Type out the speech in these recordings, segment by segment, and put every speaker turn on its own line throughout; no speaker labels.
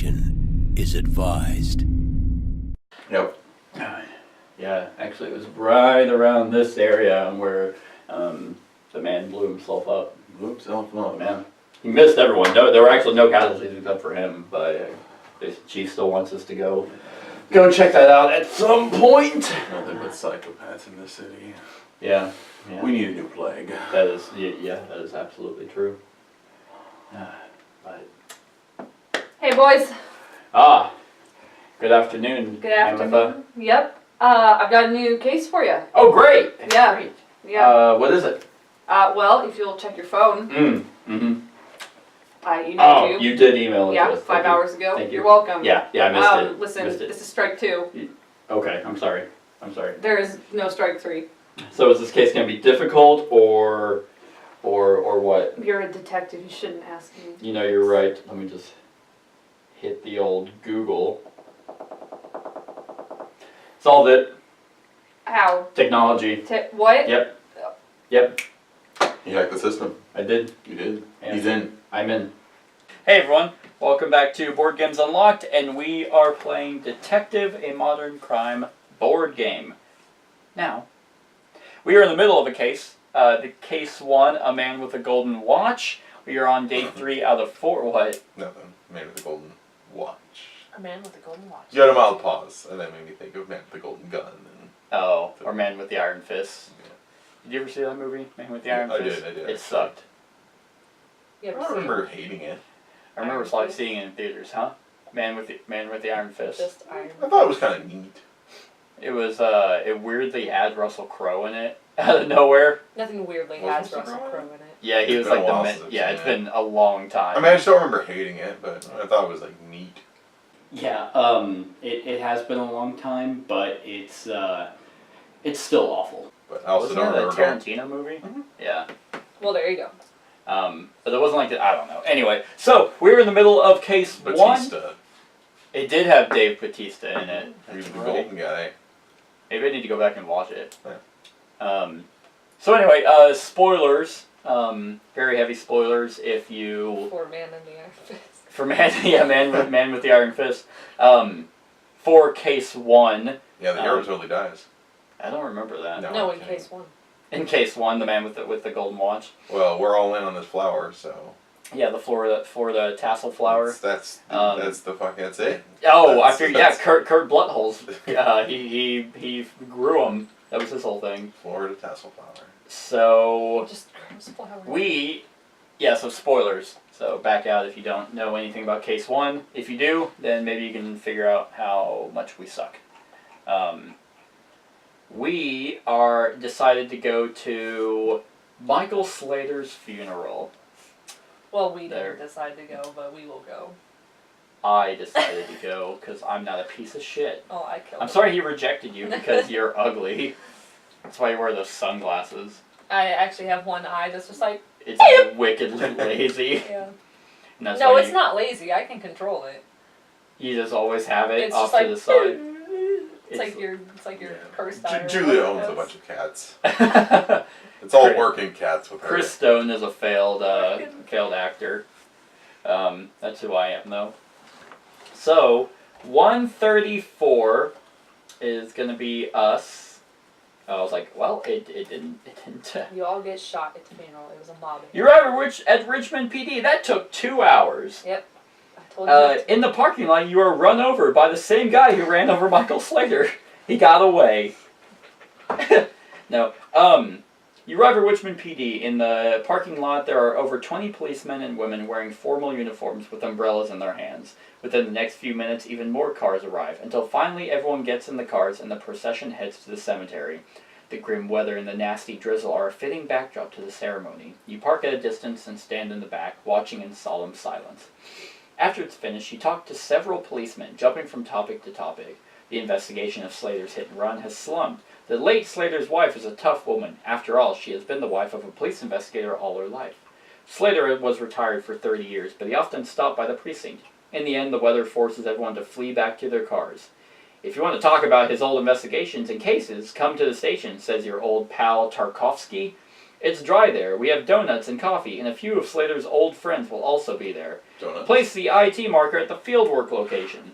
Caution is advised.
Yep. Yeah, actually it was right around this area where the man blew himself up. Man. He missed everyone. No, there were actually no casualties except for him, but the chief still wants us to go check that out at some point.
Nothing but psychopaths in this city.
Yeah.
We need a new plague.
That is, yeah, that is absolutely true. But
Hey boys.
Good afternoon.
Good afternoon. Yep. I've got a new case for you.
Oh, great.
Yeah.
Great.
Yeah.
What is it?
Well, if you'll check your phone.
Mm-hmm.
I emailed you.
You did email it to us.
5 hours ago.
Thank you.
You're welcome.
Yeah, I missed it.
Listen,
Missed it.
this is strike 2.
Okay, I'm sorry.
There is no strike 3.
So is this case going to be difficult or what?
You're a detective. You shouldn't ask me.
You know, you're right. Let me just hit the old Google. Solved it.
How?
Technology.
What?
Yep.
You hacked the system.
I did.
You did.
Yeah.
He's in.
I'm in. Hey everyone, welcome back to Board Games Unlocked, and we are playing Detective, a Modern Crime board game. Now, we are in the middle of a case. The case 1, A Man with a Golden Watch. We are on day 3 out of 4. What?
Nothing. Man with a golden watch.
A Man with a Golden Watch.
You had a mild pause, and that made me think of Man with a Golden Gun.
Or Man with the Iron Fist.
Yeah.
Did you ever see that movie, Man with the Iron Fist?
I did.
It sucked.
I don't remember hating it.
I remember seeing it in theaters, huh? Man with the Iron Fist.
Just Iron.
I thought it was kind of neat.
It was, it weirdly had Russell Crowe in it, out of nowhere.
Nothing weirdly
Was
has
Russell
Russell
Crowe
Crowe in it.
Yeah, he was
It's been
like
a while
the
since
man.
I've
Yeah,
seen
it's
it.
been a long time.
I mean, I just don't remember hating it, but I thought it was like neat.
Yeah, it has been a long time, but it's still awful.
But I also
Wasn't
don't
that a
remember.
Tarantino movie?
Mm-hmm.
Yeah.
Well, there you go.
But it wasn't like that. I don't know. Anyway, so we were in the middle of case 1.
Batista.
It did have Dave Bautista in it.
He was
That's
the
right.
golden guy.
Maybe I need to go back and watch it.
Yeah.
So anyway, spoilers. Very heavy spoilers if you...
For Man in the Iron Fist.
For Man with the Iron Fist. For case 1.
Yeah, the hero totally dies.
I don't remember that.
No, in case 1.
In case 1, the man with the golden watch.
Well, we're all in on this flower, so.
Yeah, the for the tassel flower.
That's it.
Oh, I
That's-
figured. Yeah, Kurt Bloodholes. He grew them. That was his whole thing.
Florida tassel flower.
So
Just gross flower.
so spoilers. So back out if you don't know anything about case 1. If you do, then maybe you can figure out how much we suck. We are decided to go to Michael Slater's funeral.
Well, we didn't decide to go, but we will go.
I decided to go because I'm not a piece of shit.
Oh, I killed
I'm
him.
sorry he rejected you because you're ugly. That's why you wear those sunglasses.
I actually have one eye that's just like...
It's wickedly lazy.
Yeah.
And that's
No,
why
it's not lazy. I can control it.
You just always have it
It's
off
just
to the
like...
side.
It's like your cursed eye.
Julia owns a bunch of cats. It's all working cats with her.
Chris Stone is a failed actor. That's who I am, though. So, 134 is going to be us. I was like, well, it didn't.
You all get shot at the funeral. It was a mob.
You're at Richmond PD. That took 2 hours.
Yep. I told you.
In the parking lot, you were run over by the same guy who ran over Michael Slater. He got away. No. You arrive at Richmond PD. In the parking lot, there are over 20 policemen and women wearing formal uniforms with umbrellas in their hands. Within the next few minutes, even more cars arrive, until finally everyone gets in the cars and the procession heads to the cemetery. The grim weather and the nasty drizzle are a fitting backdrop to the ceremony. You park at a distance and stand in the back, watching in solemn silence. After it's finished, you talk to several policemen, jumping from topic to topic. The investigation of Slater's hit and run has slumped. The late Slater's wife is a tough woman. After all, she has been the wife of a police investigator all her life. Slater was retired for 30 years, but he often stopped by the precinct. In the end, the weather forces everyone to flee back to their cars. If you want to talk about his old investigations and cases, come to the station, says your old pal Tarkovsky. It's dry there. We have donuts and coffee, and a few of Slater's old friends will also be there.
Donuts.
Place the IT marker at the fieldwork location.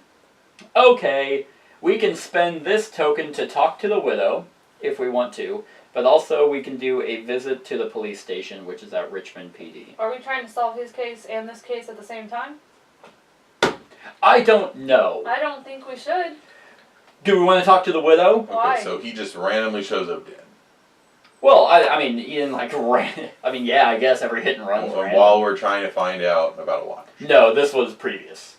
Okay, we can spend this token to talk to the widow, if we want to, but also we can do a visit to the police station, which is at Richmond PD.
Are we trying to solve his case and this case at the same time?
I don't know.
I don't think we should.
Do we want to talk to the widow?
Why?
Okay, so he just randomly shows up dead.
Well, I mean, Ian, like, ran. I mean, yeah, I guess every hit and run is random.
While we're trying to find out about a watch.
No, this was previous.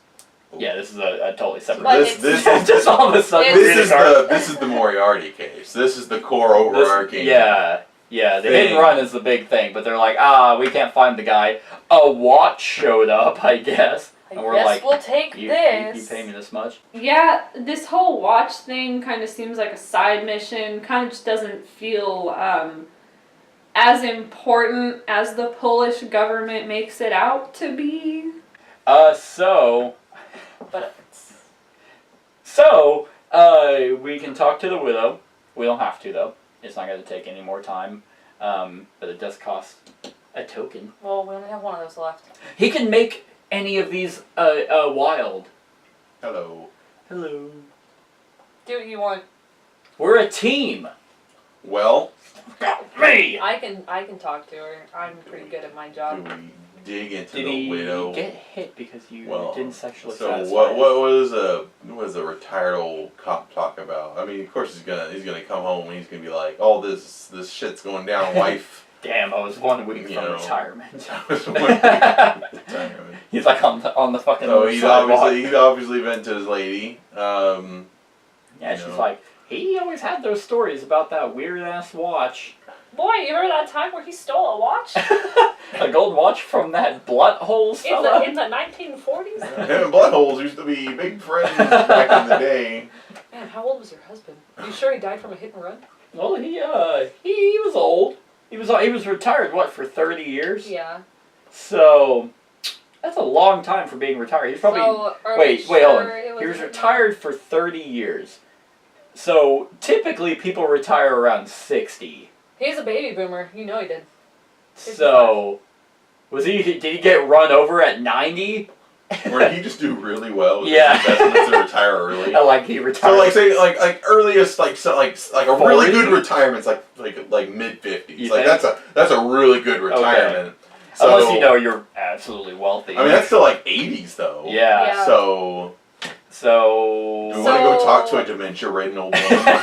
Yeah, this is a totally separate.
But
This
is just all of a sudden.
this is the Moriarty case. This is the core overarching.
Yeah, the hit and run is the big thing, but they're like, we can't find the guy. A watch showed up, I guess, and we're like,
we'll take
you pay me this much?
Yeah, this whole watch thing kind of seems like a side mission. Kind of just doesn't feel as important as the Polish government makes it out to be.
So, we can talk to the widow. We don't have to, though. It's not going to take any more time. But it does cost a token.
Well, we only have one of those left.
He can make any of these wild.
Hello.
Hello.
Do what you want.
We're a team.
Well,
Me!
I can talk to her. I'm pretty good at my
do
job.
we dig into
Did
the
he
widow?
get hit because you
Well,
didn't sexually
So
satisfy
what
him?
was a retired old cop talk about? I mean, of course he's gonna come home and he's gonna be like, all this shit's going down, wife.
Damn, I was 1 week
You
from
know.
retirement.
Retirement.
He's like on the fucking
So he's
sidewalk.
obviously been to his lady.
Yeah,
you
she's
know.
like, he always had those stories about that weird ass watch.
Boy, you remember that time where he stole a watch?
A gold watch from that blunt-hole fella?
in the 1940s?
Him and Bloodholes used to be big friends back in the day.
Man, how old was your husband? You sure he died from a hit and run?
Well, he was old. He was retired, what, for 30 years?
Yeah.
So, that's a long time for being retired. He's probably...
So, are
wait,
we
hold on.
sure
He was
a hit and
retired for 30 years. So, typically people retire around 60.
He's a baby boomer. You know he did.
So, did he get run over at 90?
Or did he just do really well with
Yeah.
his investments and retire early?
Like he retired.
So like say like earliest like a really
40?
good retirement's like mid 50s.
You
Like
think?
that's a really good retirement. So,
Unless you know you're absolutely wealthy.
I mean that's still like 80s though.
Yeah.
Yeah.
So
So.
do we want to go talk to a dementia-ridden old woman?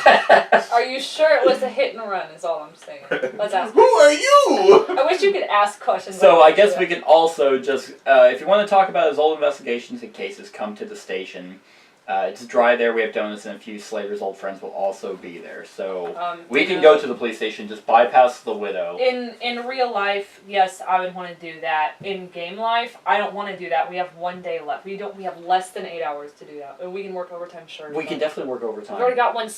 Are you sure it was a hit and run is all I'm saying. Let's ask.
Who are you?
I wish you could ask questions.
So
like
I guess
that.
we can also just, if you want to talk about his old investigations and cases, come to the station. It's dry there. We have donuts, and a few Slater's old friends will also be there. So we can go to the police station. Just bypass the widow.
In real life, yes, I would want to do that. In game life, I don't want to do that. We have 1 day left. We have less than 8 hours to do that. And we can work overtime, sure.
We can definitely work overtime.
We've already got one.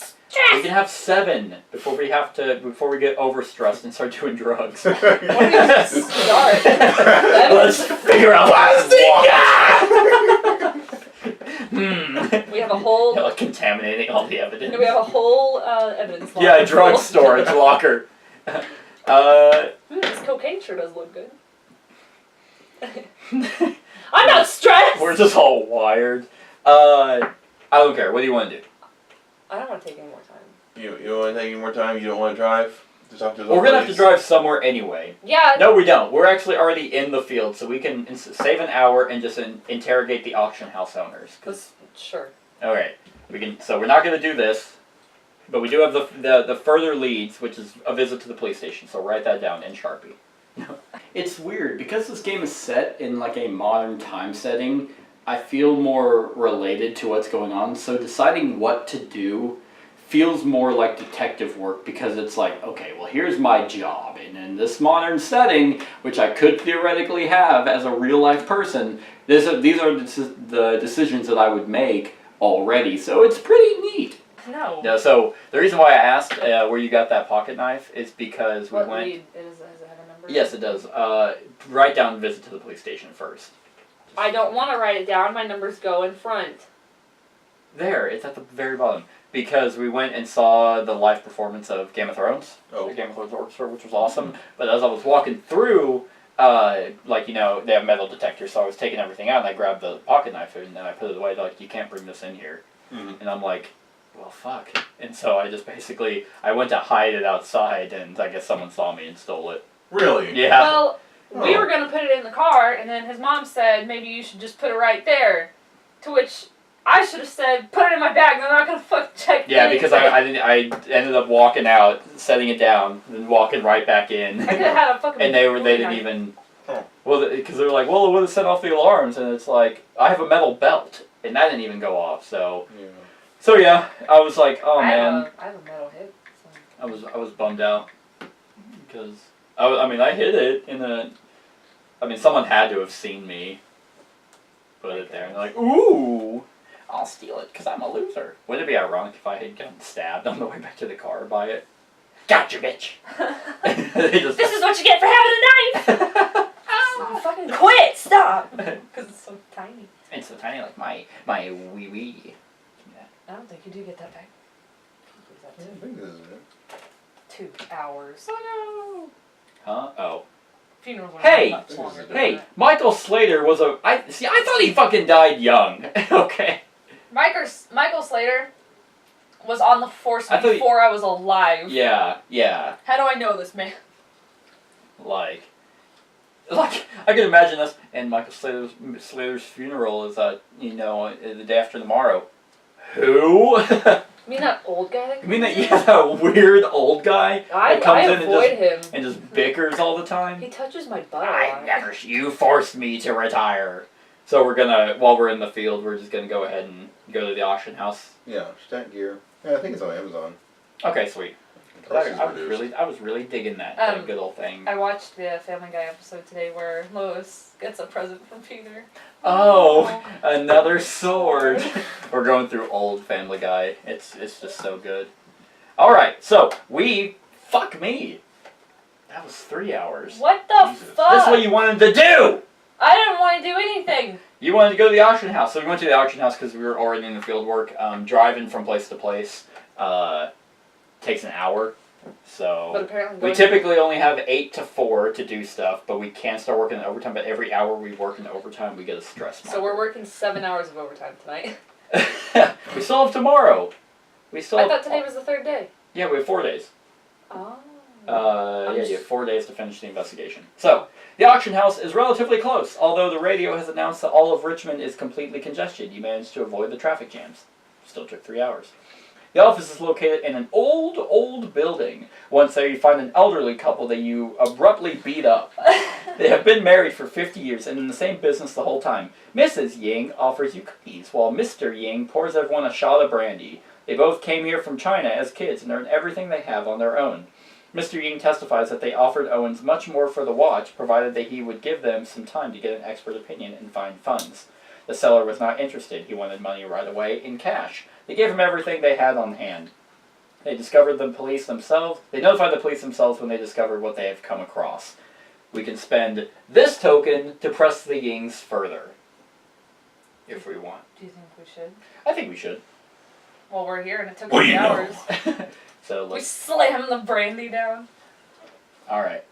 We can have 7 before we get overstressed and start doing drugs.
When do you start?
Let's figure out
We have a whole.
Contaminating all the evidence.
We have a whole evidence locker.
Yeah, drug storage locker.
This cocaine sure does look good. I'm not stressed!
We're just all wired. I don't care. What do you want to do?
I don't want to take any more time.
You don't want to take any more time? You don't want to drive to talk to the
We're going to have to
police?
drive somewhere anyway.
Yeah.
No, we don't. We're actually already in the field, so we can save an hour and just interrogate the auction house owners.
Sure.
Okay. So we're not going to do this, but we do have the further leads, which is a visit to the police station. So write that down in Sharpie. It's weird because this game is set in like a modern time setting. I feel more related to what's going on. So deciding what to do feels more like detective work because it's like, okay, well, here's my job, and in this modern setting, which I could theoretically have as a real life person, these are the decisions that I would make already. So it's pretty neat.
No.
Yeah, so the reason why I asked where you got that pocket knife is because we
What
went.
lead? Does it have a number?
Yes, it does. Write down visit to the police station first.
I don't want to write it down. My numbers go in front.
There, it's at the very bottom. Because we went and saw the live performance of Game of Thrones.
Oh.
The Game of Thrones Orchestra, which was awesome. But as I was walking through, they have metal detectors, so I was taking everything out, and I grabbed the pocket knife, and then I put it away. They're like, you can't bring this in here.
Mm-hmm.
And I'm like, well, fuck. And so I just basically, I went to hide it outside, and I guess someone saw me and stole it.
Really?
Yeah.
Well, we
Oh.
were gonna put it in the car, and then his mom said maybe you should just put it right there. To which I should have said, put it in my bag. They're not gonna fuck check.
Yeah,
anything.
because I ended up walking out, setting it down, then walking right back in.
I could have had a fucking.
And they didn't
knife.
even.
Oh.
Well, because they were like, well, it would have set off the alarms, and it's like, I have a metal belt, and that didn't even go off. So,
Yeah.
I was like, oh
I
man,
have a metal hip. So.
I was bummed out because I hit it in a. Someone had to have seen me put it there, and they're like, ooh, I'll steal it because I'm a loser. Wouldn't it be ironic if I had gotten stabbed on the way back to the car by it? Gotcha, bitch. They just,
This is what you get for having a knife. Oh, fucking quit! Stop. Because it's so tiny.
it's so tiny, like my wee wee.
I don't think you do get that back.
I think this is it.
2 hours.
Oh no. Huh? Oh.
Funerals were
Hey!
much longer than
Hey,
that.
Michael Slater was I thought he fucking died young. Okay.
Michael Slater was on the force
I thought he-
before I was alive.
Yeah.
How do I know this man?
Like I can imagine us and Michael Slater's funeral is the day after tomorrow. Who?
You mean that old guy? That
You mean that weird old guy that comes in
avoid him.
and just bickers all the time?
He touches my butt a lot.
You forced me to retire. So we're gonna, while we're in the field, we're just gonna go ahead and go to the auction house.
Yeah, stat gear. Yeah, I think it's on Amazon.
Okay, sweet.
Prices
I was
reduced.
really digging that good old thing.
I watched the Family Guy episode today where Lois gets a present from Peter.
Oh, another sword. We're going through old Family Guy. It's just so good. All right, so fuck me. That was 3 hours.
What the
Jesus.
fuck?
That's what you wanted to do.
I didn't want to do anything.
You wanted to go to the auction house, so we went to the auction house because we were already in the field work. Driving from place to place takes an hour,
But
so
apparently
we typically only have 8 to 4 to do stuff, but we can start working in overtime. But every hour we work in overtime, we get a stress mark.
So we're working 7 hours of overtime tonight.
We still have tomorrow. We still.
I
have,
thought today was the 3rd day.
Yeah, we have 4 days.
Oh.
You have 4 days to finish the investigation. So, the auction house is relatively close, although the radio has announced that all of Richmond is completely congested. You managed to avoid the traffic jams. Still took 3 hours. The office is located in an old building. Once there, you find an elderly couple that you abruptly beat up. They have been married for 50 years and in the same business the whole time. Mrs. Ying offers you cookies, while Mr. Ying pours everyone a shot of brandy. They both came here from China as kids and earned everything they have on their own. Mr. Ying testifies that they offered Owens much more for the watch, provided that he would give them some time to get an expert opinion and find funds. The seller was not interested. He wanted money right away in cash. They gave him everything they had on hand. They notified the police themselves when they discovered what they have come across. We can spend this token to press the Yings further. If we want.
Do you think we should?
I think we should.
Well, we're here and it took
What do
3
you know?
hours.
So
We
let's.
slammed the brandy down.
Alright.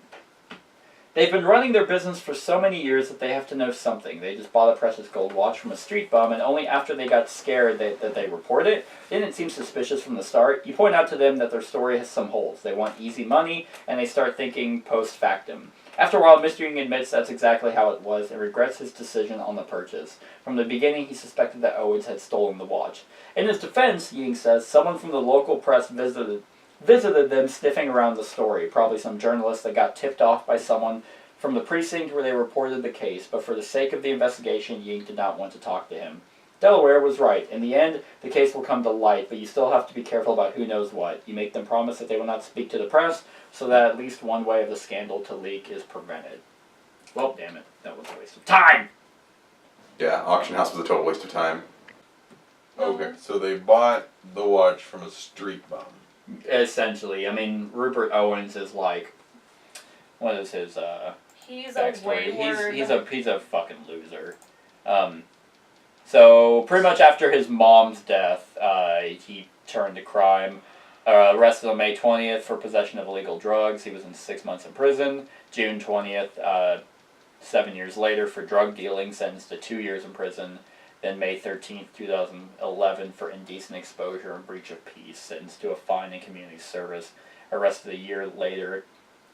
They've been running their business for so many years that they have to know something. They just bought a precious gold watch from a street bum, and only after they got scared that they report it. It didn't seem suspicious from the start. You point out to them that their story has some holes. They want easy money, and they start thinking post factum. After a while, Mr. Ying admits that's exactly how it was and regrets his decision on the purchase. From the beginning, he suspected that Owens had stolen the watch. In his defense, Ying says, someone from the local press visited them sniffing around the story, probably some journalist that got tipped off by someone from the precinct where they reported the case, but for the sake of the investigation, Ying did not want to talk to him. Delaware was right. In the end, the case will come to light, but you still have to be careful about who knows what. You make them promise that they will not speak to the press, so that at least one way of the scandal to leak is prevented. Well, damn it. That was a waste of time!
Yeah, auction house was a total waste of time. Okay, so they bought the watch from a street bum.
Essentially. I mean, Rupert Owens is like... What is his,
He's a
backstory?
wayward.
He's a fucking loser. So pretty much after his mom's death, he turned to crime. Arrested on May 20th for possession of illegal drugs. He was in 6 months in prison. June 20th, 7 years later for drug dealing, sentenced to 2 years in prison. Then May 13th, 2011 for indecent exposure and breach of peace, sentenced to a fine and community service. Arrested a year later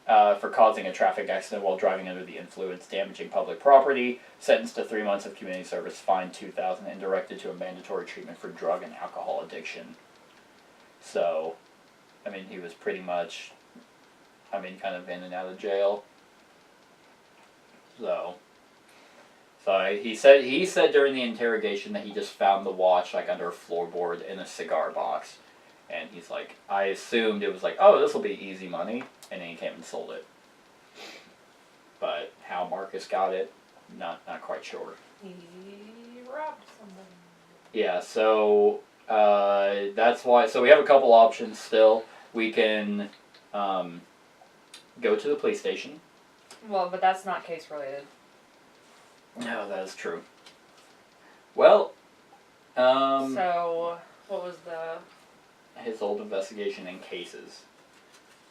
for causing a traffic accident while driving under the influence, damaging public property. Sentenced to 3 months of community service, fined $2,000, and directed to a mandatory treatment for drug and alcohol addiction. So, I mean, he was pretty much, kind of in and out of jail. So he said during the interrogation that he just found the watch like under a floorboard in a cigar box, and he's like, I assumed it was like, oh, this will be easy money, and then he came and sold it. But how Marcus got it, not quite sure.
He robbed somebody.
Yeah, so that's why. So we have a couple options still. We can go to the police station.
Well, but that's not case related.
No, that is true. Well,
So, what was the...
his old investigation and cases.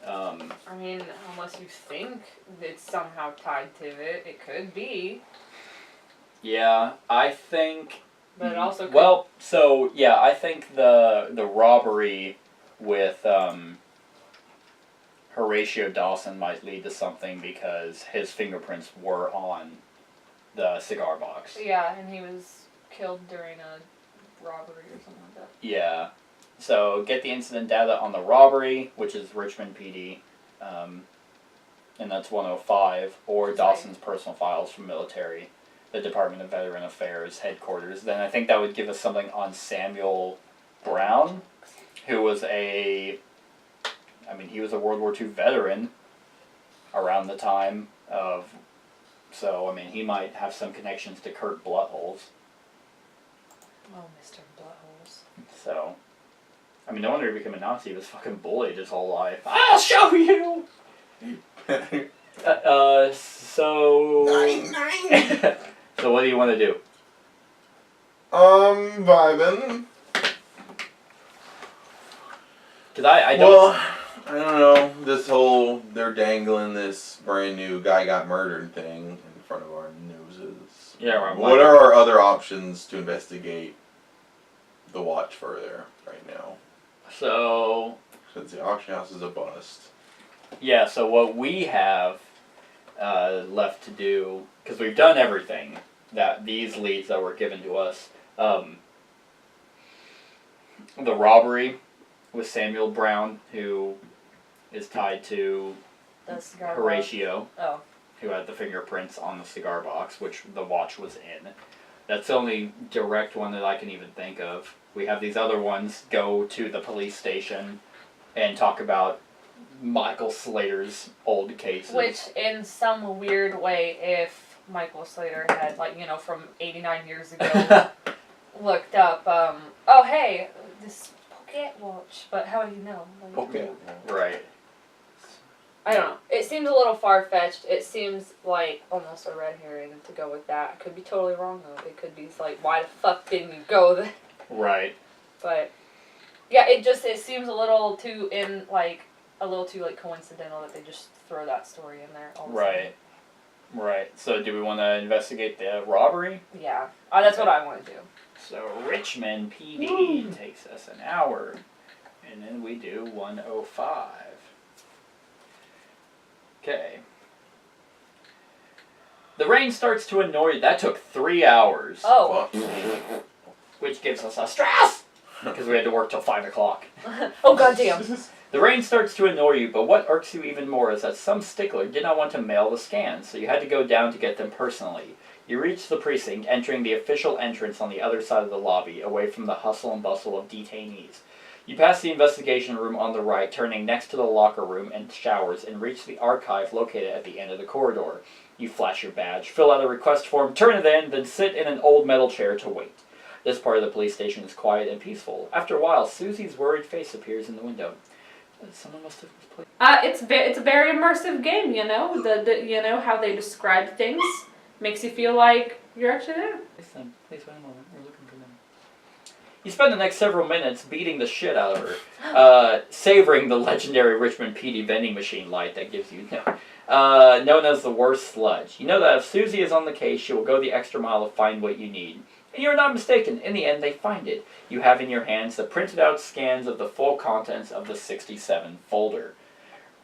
I mean, unless you think it's somehow tied to it, it could be.
Yeah, I think...
But it also could...
Well, so, yeah, I think the robbery with Horatio Dawson might lead to something because his fingerprints were on the cigar box.
Yeah, and he was killed during a robbery or something like that.
Yeah. So get the incident data on the robbery, which is Richmond PD, and that's 105, or Dawson's personal files from military, the Department of Veteran Affairs headquarters. Then I think that would give us something on Samuel Brown, who was he was a World War II veteran around the time of, so, he might have some connections to Kurt Buttholes.
Oh, Mr. Buttholes.
So, no wonder he became a Nazi. He was fucking bullied his whole life. I'll show you! So... So what do you want to do?
Vibing.
Because I don't...
Well, I don't know. This whole, they're dangling this brand new guy got murdered thing in front of our noses.
Yeah,
What are our other options to investigate the watch further right now?
So...
Since the auction house is a bust.
Yeah, so what we have left to do, because we've done everything, that these leads that were given to us, the robbery with Samuel Brown, who is tied to
The cigar
Horatio,
box.
who had the fingerprints on the cigar box, which the watch was in. That's the only direct one that I can even think of. We have these other ones go to the police station and talk about Michael Slater's old cases.
Which, in some weird way, if Michael Slater had, from 89 years ago, looked up, oh, hey, this pocket watch, but how do you know?
Okay. Right.
I don't know. It seems a little far-fetched. It seems like almost a red herring to go with that. I could be totally wrong, though. It could be like, why the fuck didn't you go there?
Right.
But, yeah, it seems a little too coincidental that they just throw that story in there all the
Right. Right. So do we want to investigate the robbery?
time. Yeah. That's what I want to do.
So Richmond PD takes us an hour. And then we do 105. Okay. The rain starts to annoy you. That took 3 hours.
Oh.
Which gives us a stress! Because we had to work till 5 o'clock.
Oh, goddamn.
The rain starts to annoy you, but what irks you even more is that some stickler did not want to mail the scans, so you had to go down to get them personally. You reach the precinct, entering the official entrance on the other side of the lobby, away from the hustle and bustle of detainees. You pass the investigation room on the right, turning next to the locker room and showers, and reach the archive located at the end of the corridor. You flash your badge, fill out a request form, turn it in, then sit in an old metal chair to wait. This part of the police station is quiet and peaceful. After a while, Susie's worried face appears in the window. Someone must have played.
It's a very immersive game, you know. The how they describe things makes you feel like you're actually there.
Please wait a moment. We're looking You spend the next several minutes beating the shit out of her, savoring the legendary Richmond PD vending machine light that gives you known as the worst sludge. You know that if Susie is on the case, she will go the extra mile to find what you need. And you're not mistaken. In the end, they find it. You have in your hands the printed out scans of the full contents of the 67 folder.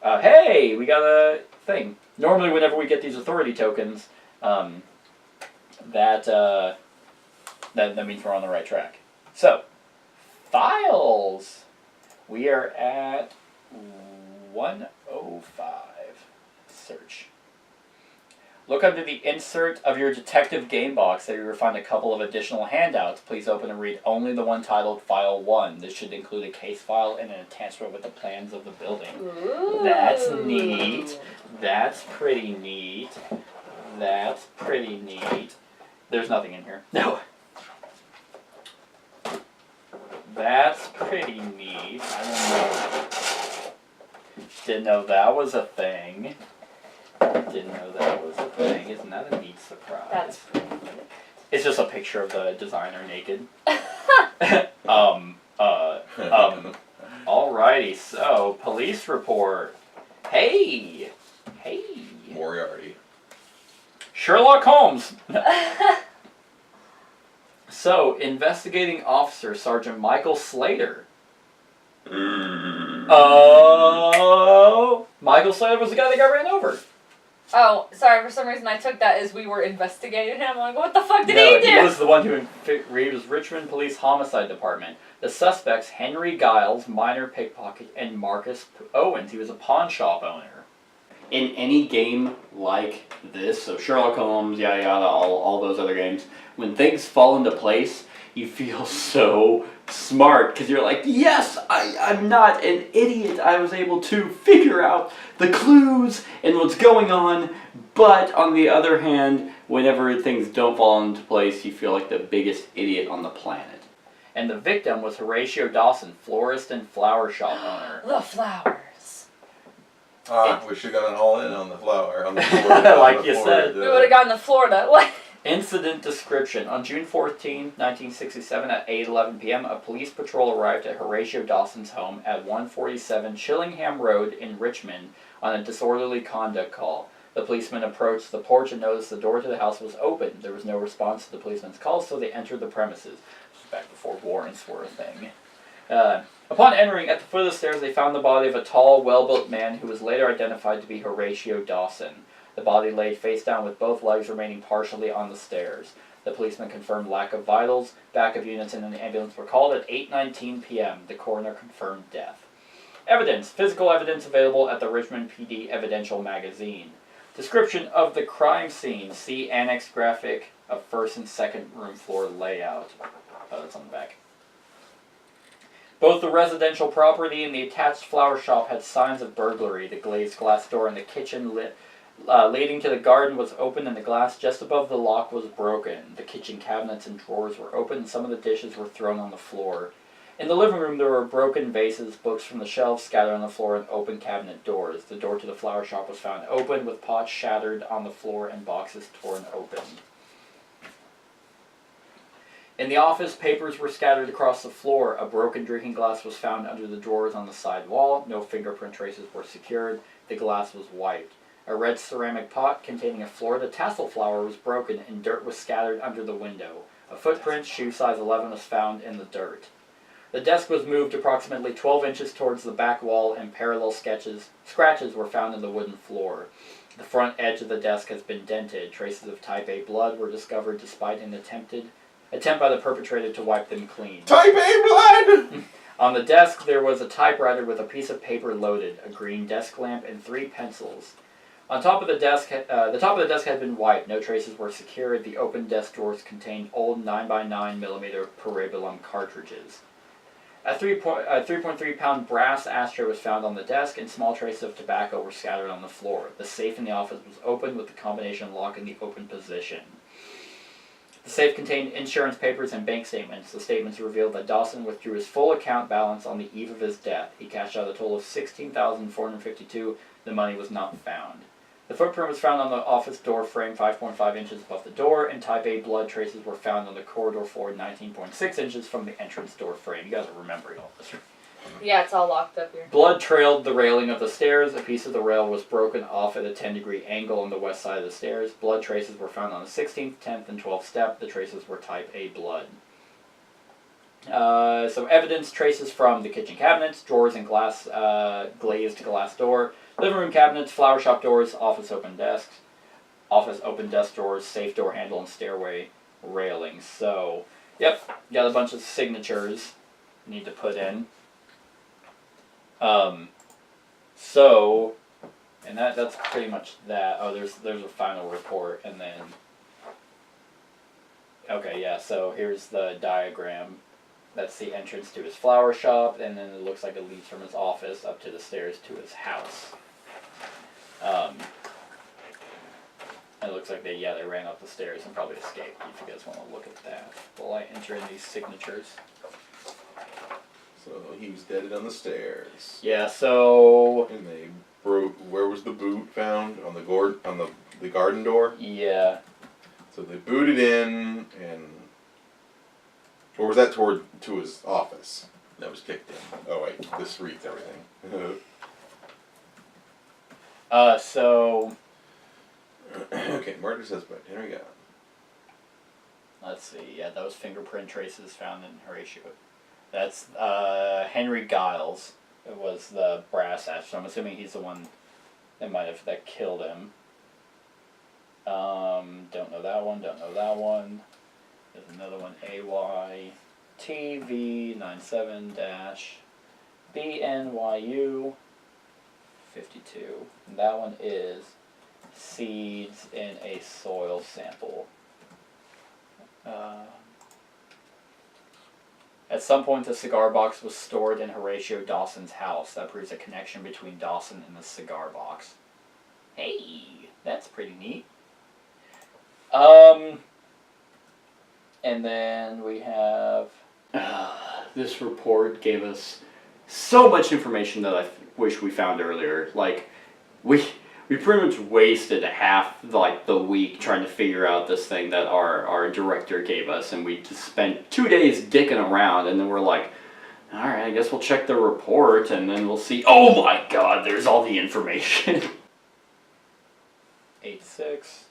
Hey, we got a thing. Normally, whenever we get these authority tokens, that means we're on the right track. So, files. We are at 105. Search. Look under the insert of your detective game box. There you will find a couple of additional handouts. Please open and read only the one titled File 1. This should include a case file and an attachment with the plans of the building.
Ooh.
That's neat. That's pretty neat. That's pretty neat. There's nothing in here. No. That's pretty neat. I don't know. Didn't know that was a thing. Didn't know that was a thing. Isn't that a neat surprise?
That's pretty good.
It's just a picture of the designer naked. Alrighty, so, police report. Hey! Hey!
Moriarty.
Sherlock Holmes! So, investigating officer Sergeant Michael Slater. Oh! Michael Slater was the guy that got ran over.
Oh, sorry, for some reason I took that as we were investigating him. I'm like, what the fuck did
No,
he do?
he was the one who was Richmond Police Homicide Department. The suspects, Henry Giles, minor pickpocket, and Marcus Owens. He was a pawn shop owner. In any game like this, so Sherlock Holmes, yada yada, all those other games, when things fall into place, you feel so smart because you're like, yes, I'm not an idiot. I was able to figure out the clues and what's going on. But on the other hand, whenever things don't fall into place, you feel like the biggest idiot on the planet. And the victim was Horatio Dawson, florist and flower shop owner.
The flowers.
We should have gone all in on the flower, on the floor.
Like you said.
We would have gone to Florida. What?
Incident description. On June 14, 1967 at 8:11 p.m., a police patrol arrived at Horatio Dawson's home at 147 Chillingham Road in Richmond on a disorderly conduct call. The policeman approached the porch and noticed the door to the house was open. There was no response to the policeman's call, so they entered the premises. This was back before warrants were a thing. Upon entering, at the foot of the stairs, they found the body of a tall, well-built man who was later identified to be Horatio Dawson. The body laid face down with both legs remaining partially on the stairs. The policeman confirmed lack of vitals. Backup units and an ambulance were called at 8:19 p.m. The coroner confirmed death. Evidence. Physical evidence available at the Richmond PD Evidential Magazine. Description of the crime scene. See annex graphic of first and second room floor layout. Oh, that's on the back. Both the residential property and the attached flower shop had signs of burglary. The glazed glass door in the kitchen leading to the garden was open and the glass just above the lock was broken. The kitchen cabinets and drawers were open and some of the dishes were thrown on the floor. In the living room there were broken vases, books from the shelves scattered on the floor, and open cabinet doors. The door to the flower shop was found open with pots shattered on the floor and boxes torn open. In the office, papers were scattered across the floor. A broken drinking glass was found under the drawers on the side wall. No fingerprint traces were secured. The glass was wiped. A red ceramic pot containing a Florida tassel flower was broken and dirt was scattered under the window. A footprint, shoe size 11, was found in the dirt. The desk was moved approximately 12 inches towards the back wall and parallel scratches were found in the wooden floor. The front edge of the desk has been dented. Traces of type A blood were discovered despite an attempt by the perpetrator to wipe them clean.
Type A blood!
On the desk, there was a typewriter with a piece of paper loaded, a green desk lamp, and 3 pencils. On top of the desk, the top of the desk had been wiped. No traces were secured. The open desk drawers contained old 9x9mm Parabellum cartridges. A 3.3-pound brass ashtray was found on the desk, and small traces of tobacco were scattered on the floor. The safe in the office was open with the combination lock in the open position. The safe contained insurance papers and bank statements. The statements revealed that Dawson withdrew his full account balance on the eve of his death. He cashed out a total of $16,452. The money was not found. The footprint was found on the office door frame 5.5 inches above the door, and type A blood traces were found on the corridor floor 19.6 inches from the entrance door frame. You guys are remembering all this.
Yeah, it's all locked up here.
Blood trailed the railing of the stairs. A piece of the rail was broken off at a 10-degree angle on the west side of the stairs. Blood traces were found on the 16th, 10th, and 12th step. The traces were type A blood. Some evidence traces from the kitchen cabinets, drawers and glazed glass door, living room cabinets, flower shop doors, office open desk drawers, safe door handle, and stairway railings. So, yep, got a bunch of signatures need to put in. And that's pretty much that. Oh, there's a final report, and then, okay, yeah, so here's the diagram. That's the entrance to his flower shop, and then it looks like it leads from his office up to the stairs to his house. It looks like they ran up the stairs and probably escaped, if you guys want to look at that while I enter in these signatures.
So he was deaded on the stairs.
Yeah, so...
And they broke... Where was the boot found? On the garden door?
Yeah.
So they booted in, and... Or was that to his office that was kicked in? Oh wait, this reads everything.
So...
Okay, murder suspect, Henry Giles.
Let's see, yeah, those fingerprint traces found in Horatio. That's Henry Giles. It was the brass ash, so I'm assuming he's the one that killed him. Don't know that one, don't know that one. There's another one, AYTV97-BNYU 52. And that one is seeds in a soil sample. At some point, the cigar box was stored in Horatio Dawson's house. That proves a connection between Dawson and the cigar box. Hey, that's pretty neat. And then we have... this report gave us so much information that I wish we found earlier. Like, we pretty much wasted the week trying to figure out this thing that our director gave us, and we just spent 2 days dicking around, and then we're like, alright, I guess we'll check the report, and then we'll see, oh my god, there's all the information. 86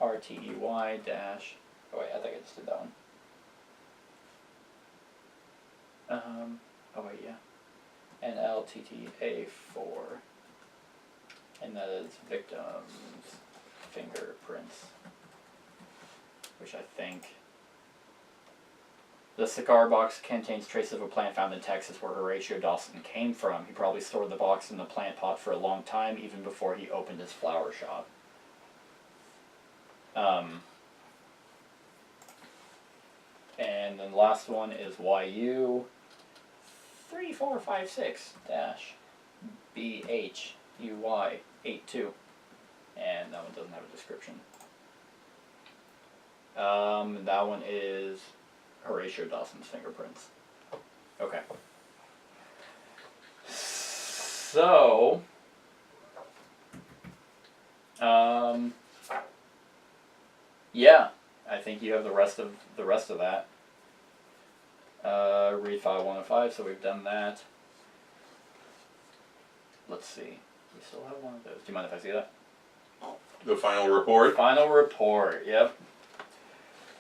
RTEY dash, oh wait, I think I just did that one. Oh wait, yeah. And LTTA4. And that is victim's fingerprints. Which I think... The cigar box contains traces of a plant found in Texas where Horatio Dawson came from. He probably stored the box in the plant pot for a long time, even before he opened his flower shop. And then the last one is YU 3456-BHUY 82. And that one doesn't have a description. That one is Horatio Dawson's fingerprints. Okay. So, yeah, I think you have the rest of that. Read file 105, so we've done that. Let's see. We still have one of those. Do you mind if I see that?
The final report?
Final report, yep.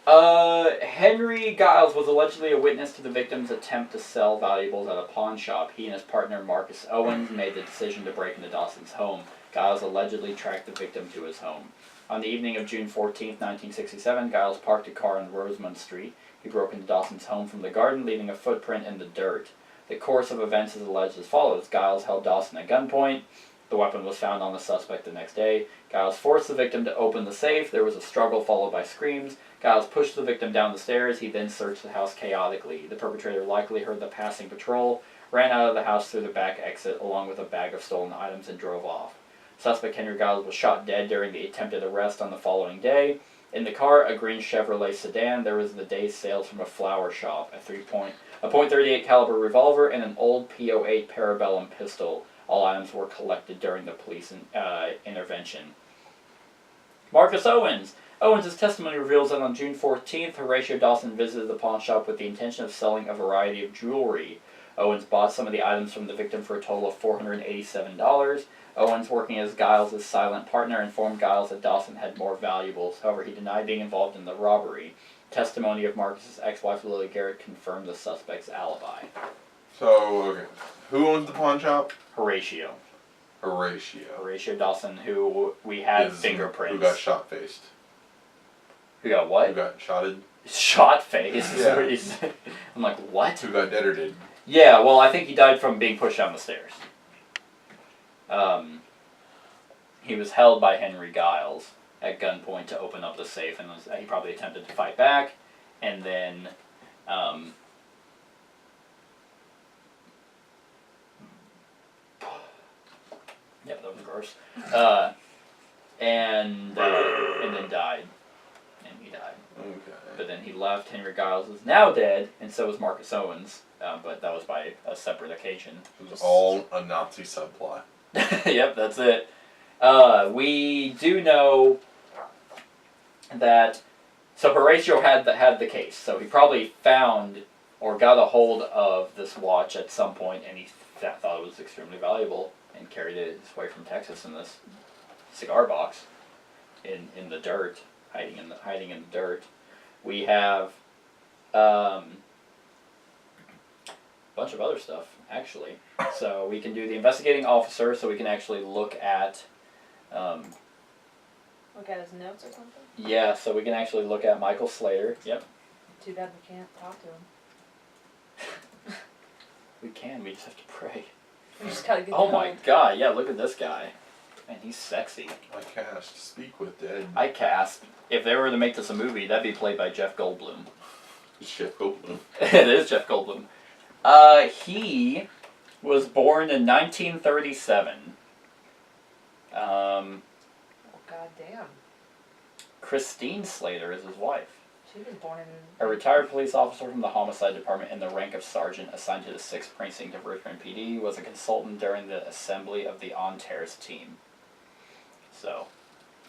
Henry Giles was allegedly a witness to the victim's attempt to sell valuables at a pawn shop. He and his partner Marcus Owens made the decision to break into Dawson's home. Giles allegedly tracked the victim to his home. On the evening of June 14th, 1967, Giles parked a car on Rosamond Street. He broke into Dawson's home from the garden, leaving a footprint in the dirt. The course of events is alleged as follows. Giles held Dawson at gunpoint. The weapon was found on the suspect the next day. Giles forced the victim to open the safe. There was a struggle followed by screams. Giles pushed the victim down the stairs. He then searched the house chaotically. The perpetrator likely heard the passing patrol, ran out of the house through the back exit along with a bag of stolen items, and drove off. Suspect Henry Giles was shot dead during the attempted arrest on the following day. In the car, a green Chevrolet sedan, there was the day's sales from a flower shop, a .38 caliber revolver, and an old .08 Parabellum pistol. All items were collected during the police intervention. Marcus Owens. Owens' testimony reveals that on June 14th, Horatio Dawson visited the pawn shop with the intention of selling a variety of jewelry. Owens bought some of the items from the victim for a total of $487. Owens, working as Giles' silent partner, informed Giles that Dawson had more valuables. However, he denied being involved in the robbery. Testimony of Marcus' ex-wife Lily Garrett confirmed the suspect's alibi.
So, okay. Who owns the pawn shop?
Horatio
Horatio.
Dawson, who we had fingerprints.
Who got shot-faced.
Who got what?
Who got shotted?
Shot face.
Yeah.
I'm like, what?
Who got dead or did?
Yeah, well, I think he died from being pushed down the stairs. He was held by Henry Giles at gunpoint to open up the safe, and he probably attempted to fight back, and then yeah, that was gross. And then died. And he died.
Okay.
But then he left. Henry Giles is now dead, and so is Marcus Owens. But that was by a separate occasion.
It was all a Nazi subplot.
Yep, that's it. We do know that so Horatio had the case, so he probably found or got a hold of this watch at some point, and he thought it was extremely valuable and carried it his way from Texas in this cigar box in the dirt, hiding in the dirt. We have a bunch of other stuff actually. So we can do the investigating officer, so we can actually look at
Look at his notes or something?
yeah, so we can actually look at Michael Slater. Yep.
Too bad we can't talk to him.
We can, we just have to pray.
We just gotta get
Oh my god, yeah, look at this guy. Man, he's sexy.
I cast Speak with Dead.
I cast. If they were to make this a movie, that'd be played by Jeff Goldblum.
Jeff Goldblum.
It is Jeff Goldblum. He was born in 1937.
Oh, god damn.
Christine Slater is his wife.
She was born in...
A retired police officer from the homicide department in the rank of sergeant assigned to the 6th precinct of Richmond PD, was a consultant during the assembly of the On Terrace team. So,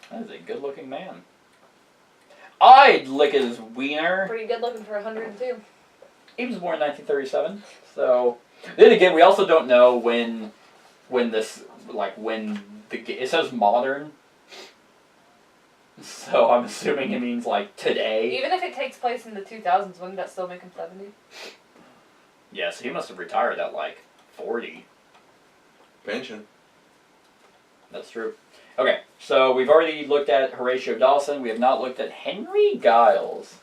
that is a good-looking man. I'd lick his wiener.
Pretty good looking for 102.
He was born in 1937. So, then again, we also don't know when this, like, when it says modern. So I'm assuming it means like today.
Even if it takes place in the 2000s, wouldn't that still make him 70?
Yeah, so he must have retired at like 40.
Pension.
That's true. Okay, so we've already looked at Horatio Dawson. We have not looked at Henry Giles.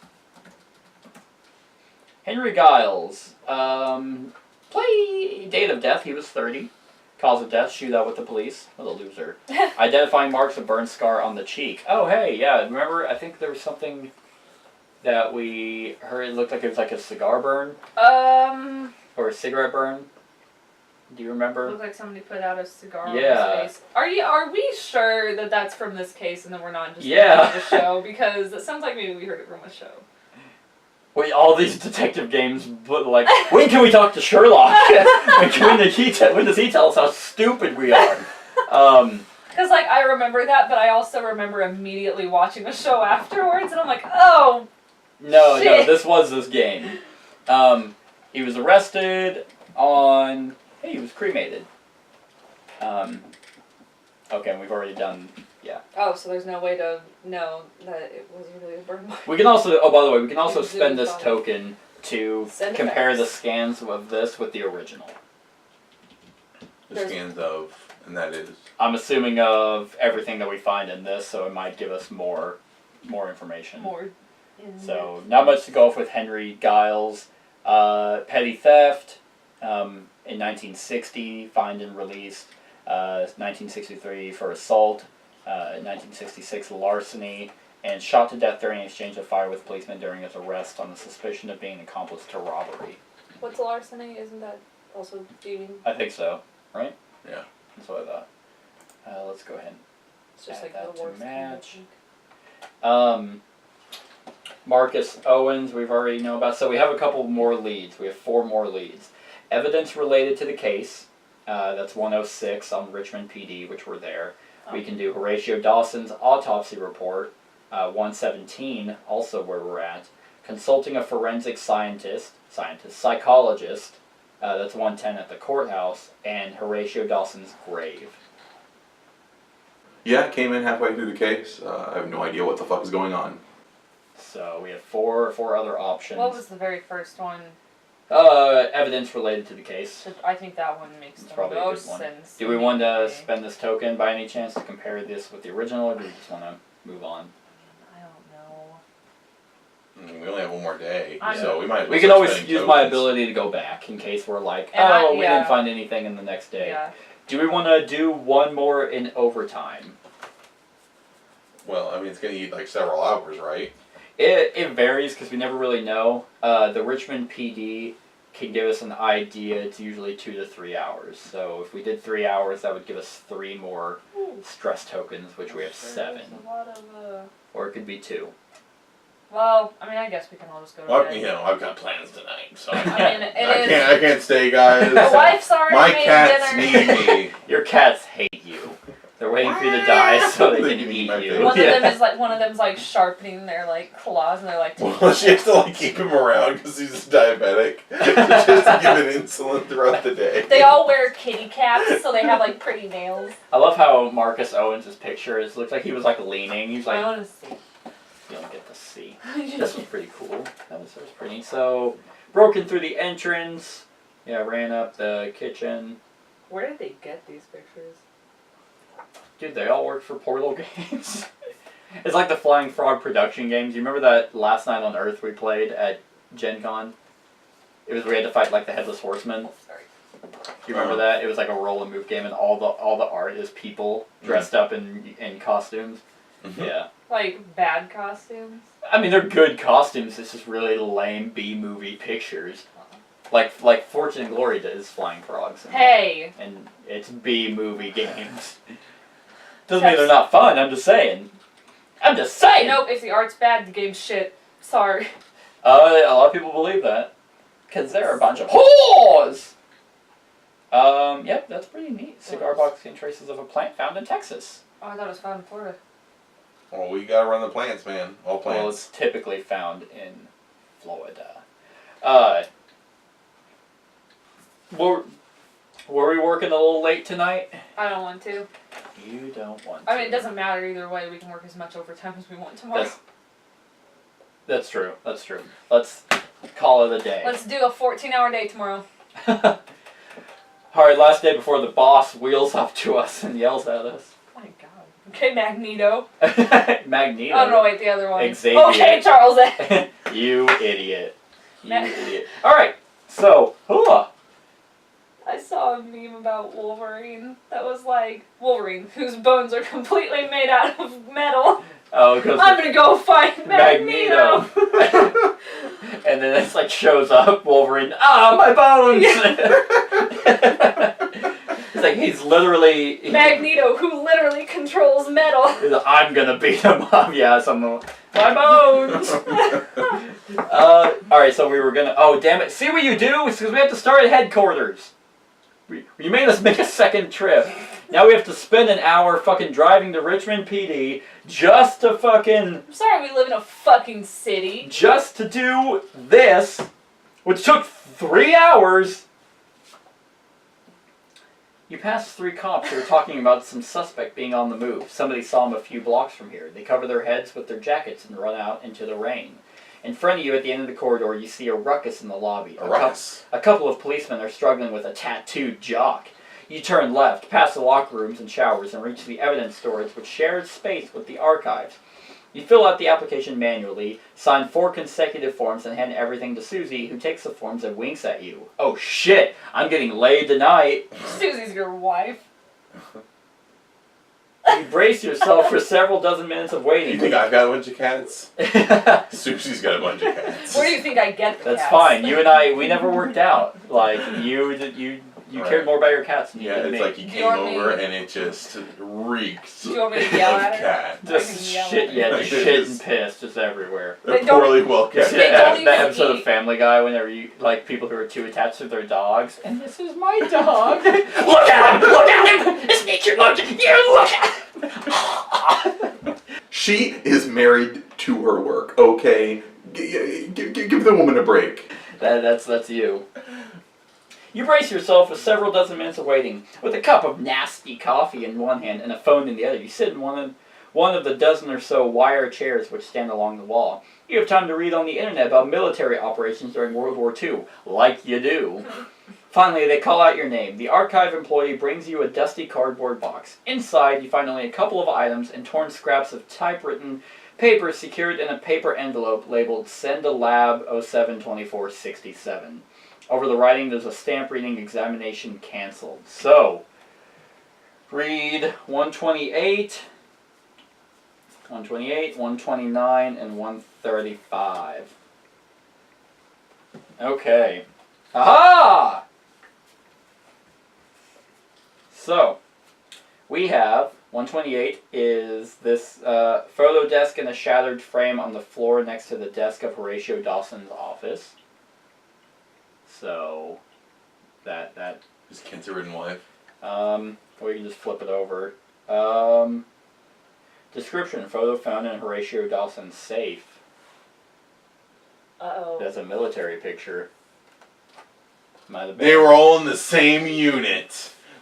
Henry Giles. Date of death, he was 30. Cause of death, shootout with the police. What a loser. Identifying marks of burn scar on the cheek. Oh, hey, yeah, remember, I think there was something that we heard, it looked like it was like a cigar burn. Or a cigarette burn. Do you remember?
Looked like somebody put out a cigar
Yeah.
on his face. Are we sure that that's from this case and that we're not just
Yeah.
the show? Because it sounds like maybe we heard it from a show.
Wait, all these detective games, but like, when can we talk to Sherlock? when does he tell us how stupid we are?
Because, like, I remember that, but I also remember immediately watching the show afterwards, and I'm like, oh,
No,
shit.
this was this game. He was arrested on... Hey, he was cremated. Okay, and we've already done... Yeah.
Oh, so there's no way to know that it was really a burn mark.
We can also... Oh, by the way, we can also
Zoom
spend this
file.
token to
Send
compare the
effects.
scans of this with the original.
The scans of, and that is.
I'm assuming of everything that we find in this, so it might give us more information.
More.
So, not much to go off with Henry Giles. Petty theft, in 1960, fined and released. 1963 for assault. 1966 larceny. And shot to death during an exchange of fire with policemen during his arrest on the suspicion of being an accomplice to robbery.
What's larceny? Isn't that also thieving?
I think so, right?
Yeah.
That's what I thought. Let's go ahead.
It's just
Add
like
that
the
to
worst kind of
match.
thing.
Marcus Owens, we've already know about. So we have a couple more leads. We have 4 more leads. Evidence related to the case. That's 106 on Richmond PD, which we're there. We can do Horatio Dawson's autopsy report, 117, also where we're at. Consulting a forensic psychologist, that's 110 at the courthouse, and Horatio Dawson's grave.
Yeah, came in halfway through the case. I have no idea what the fuck is going on.
So we have four other options.
What was the very first one?
Evidence related to the case.
I think that one makes
It's
the
probably a
most
good one.
sense.
Do we want to spend this token by any chance to compare this with the original, or do we just want to move on?
I don't know.
We only have one more day,
I know.
so we might as well
We can
start
always
spending
use my
tokens.
ability to go back in case we're like,
And
we didn't find anything in the next day.
Yeah.
Do we want to do one more in overtime?
Well, I mean, it's going to eat like several hours, right?
It varies because we never really know. The Richmond PD can give us an idea. It's usually 2 to 3 hours. So if we did 3 hours, that would give us 3 more stress tokens, which we have 7.
There's a lot of,
Or it could be 2.
Well, I mean, I guess we can all just go to
Well,
bed.
you know, I've got plans tonight, so
I mean, it
I
is.
can't stay, guys.
The wife's already
My
made
cats
dinner.
need me.
Your cats hate you. They're waiting for you to die so they
They
can
can
eat
eat my
you.
face.
One of them's like sharpening their like claws, and they're like.
Well, she has to like keep him around because he's diabetic. She has to give him insulin throughout the day.
They all wear kitty caps, so they have like pretty nails.
I love how Marcus Owens' picture is. Looks like he was like leaning. He's
I
like,
want to see.
you don't get to see. This was pretty cool. That was pretty. So, broken through the entrance. Yeah, ran up the kitchen.
Where did they get these pictures?
Dude, they all work for Portal Games. It's like the Flying Frog production games. You remember that Last Night on Earth we played at Gen Con? It was where we had to fight like the Headless Horseman.
Oh, sorry.
Do you remember that? It was like a roll and move game, and all the art is people dressed up in costumes.
Mm-hmm.
Yeah.
Like bad costumes.
I mean, they're good costumes. It's just really lame B-movie pictures. Like Fortune and Glory does Flying Frogs.
Hey.
And it's B-movie games. Doesn't mean they're not fun. I'm just saying.
Nope. If the art's bad, the game's shit. Sorry.
A lot of people believe that. Because they're a bunch of whores! Yep, that's pretty neat. Cigar box contains traces of a plant found in Texas.
Oh, I thought it was found in Florida.
Well, we gotta run the plants, man. All
Well,
plants.
it's typically found in Florida. Were we working a little late tonight?
I don't want to.
You don't want
I
to.
mean, it doesn't matter either way. We can work as much overtime as we want tomorrow.
That's true. That's true. Let's call it a day.
Let's do a 14-hour day tomorrow.
Alright, last day before the boss wheels up to us and yells at us.
Oh my god. Okay, Magneto.
Magneto.
Oh no, wait, the other one.
Xavier.
Okay, Charles.
You idiot. You idiot. Alright, so,
I saw a meme about Wolverine that was like, Wolverine, whose bones are completely made out of metal.
oh, because
I'm gonna go fight Magneto.
And then it's like shows up Wolverine. Ah, my bones. It's like he's literally
Magneto, who literally controls metal.
He's like, I'm gonna beat him up. Yeah, my bones. All right, so we were gonna. Oh, damn it! See what you do? It's because we have to start at headquarters. You made us make a second trip. Now we have to spend an hour fucking driving to Richmond PD just to fucking.
I'm sorry we live in a fucking city.
Just to do this, which took 3 hours. You passed 3 cops who were talking about some suspect being on the move. Somebody saw him a few blocks from here. They cover their heads with their jackets and run out into the rain. In front of you at the end of the corridor, you see a ruckus in the lobby.
A ruckus.
A couple of policemen are struggling with a tattooed jock. You turn left, past the locker rooms and showers, and reach the evidence storage, which shares space with the archives. You fill out the application manually, sign 4 consecutive forms, and hand everything to Susie, who takes the forms and winks at you. Oh shit, I'm getting laid tonight.
Susie's your wife.
You brace yourself for several dozen minutes of waiting.
You think I've got a bunch of cats? Susie's got a bunch of cats.
Where do you think I get the
That's
cats?
fine. You and I, we never worked out. Like, you You cared more about your cats than you
Yeah,
did
it's
me.
like he
Do you
came
want me-
over and it just reeks
Do you want me
of
to yell at her?
cat.
Just
yell
shit,
at
yeah,
her.
just shit and piss just everywhere.
They're
They don't-
poorly well
Just
kept.
They don't
that
even
episode of
eat.
Family Guy whenever you like people who are too attached to their dogs, and this is my dog. Look at him! Look at him! It's nature. Look! You look at him!
She is married to her work, okay? Give the woman a break.
That's you. You brace yourself with several dozen minutes of waiting, with a cup of nasty coffee in one hand and a phone in the other. You sit in one of the dozen or so wire chairs which stand along the wall. You have time to read on the internet about military operations during World War II, like you do. Finally, they call out your name. The archive employee brings you a dusty cardboard box. Inside, you find only a couple of items and torn scraps of typewritten paper secured in a paper envelope labeled Send to Lab 072467. Over the writing, there's a stamp reading examination canceled. So, read 128, 129, and 135. Okay. Aha! So, we have 128 is this photo desk in a shattered frame on the floor next to the desk of Horatio Dawson's office. So, that
His cancer-ridden wife.
or you can just flip it over. Description: photo found in Horatio Dawson's safe.
Uh-oh.
That's a military picture. Might have been.
They were all in the same unit.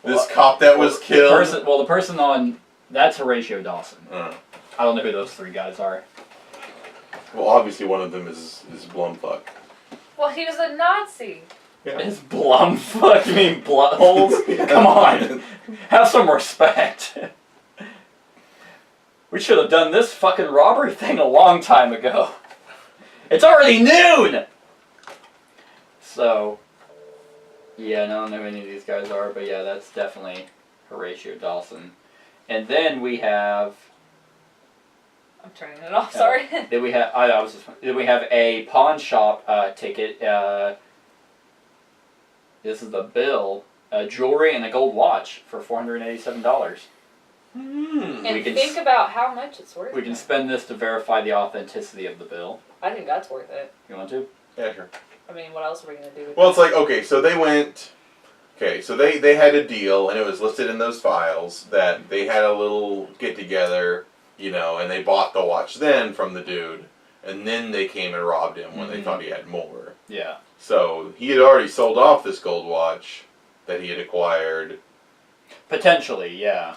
This
Well,
cop that was killed.
The person on that's Horatio Dawson.
Uh,
I don't know who those three guys are.
well, obviously one of them is Blumfuck.
Well, he was a Nazi.
Is Blumfuck? You mean Bloodholes? Come on, have some respect. We should have done this fucking robbery thing a long time ago. It's already noon! So, yeah, I don't know who any of these guys are, but yeah, that's definitely Horatio Dawson. And then we have...
I'm turning it off, sorry.
Then we have... Then we have a pawn shop ticket. This is the bill. Jewelry and a gold watch for $487.
And
We can
think about how much it's worth.
We can spend this to verify the authenticity of the bill.
I think that's worth it.
You want to?
Yeah, sure.
I mean, what else are we going to do with
Well, it's like, okay, so they went... Okay, so they had a deal, and it was listed in those files that they had a little get-together, you know, and they bought the watch then from the dude, and then they came and robbed him when they thought he had more.
Yeah.
So he had already sold off this gold watch that he had acquired.
Potentially, yeah.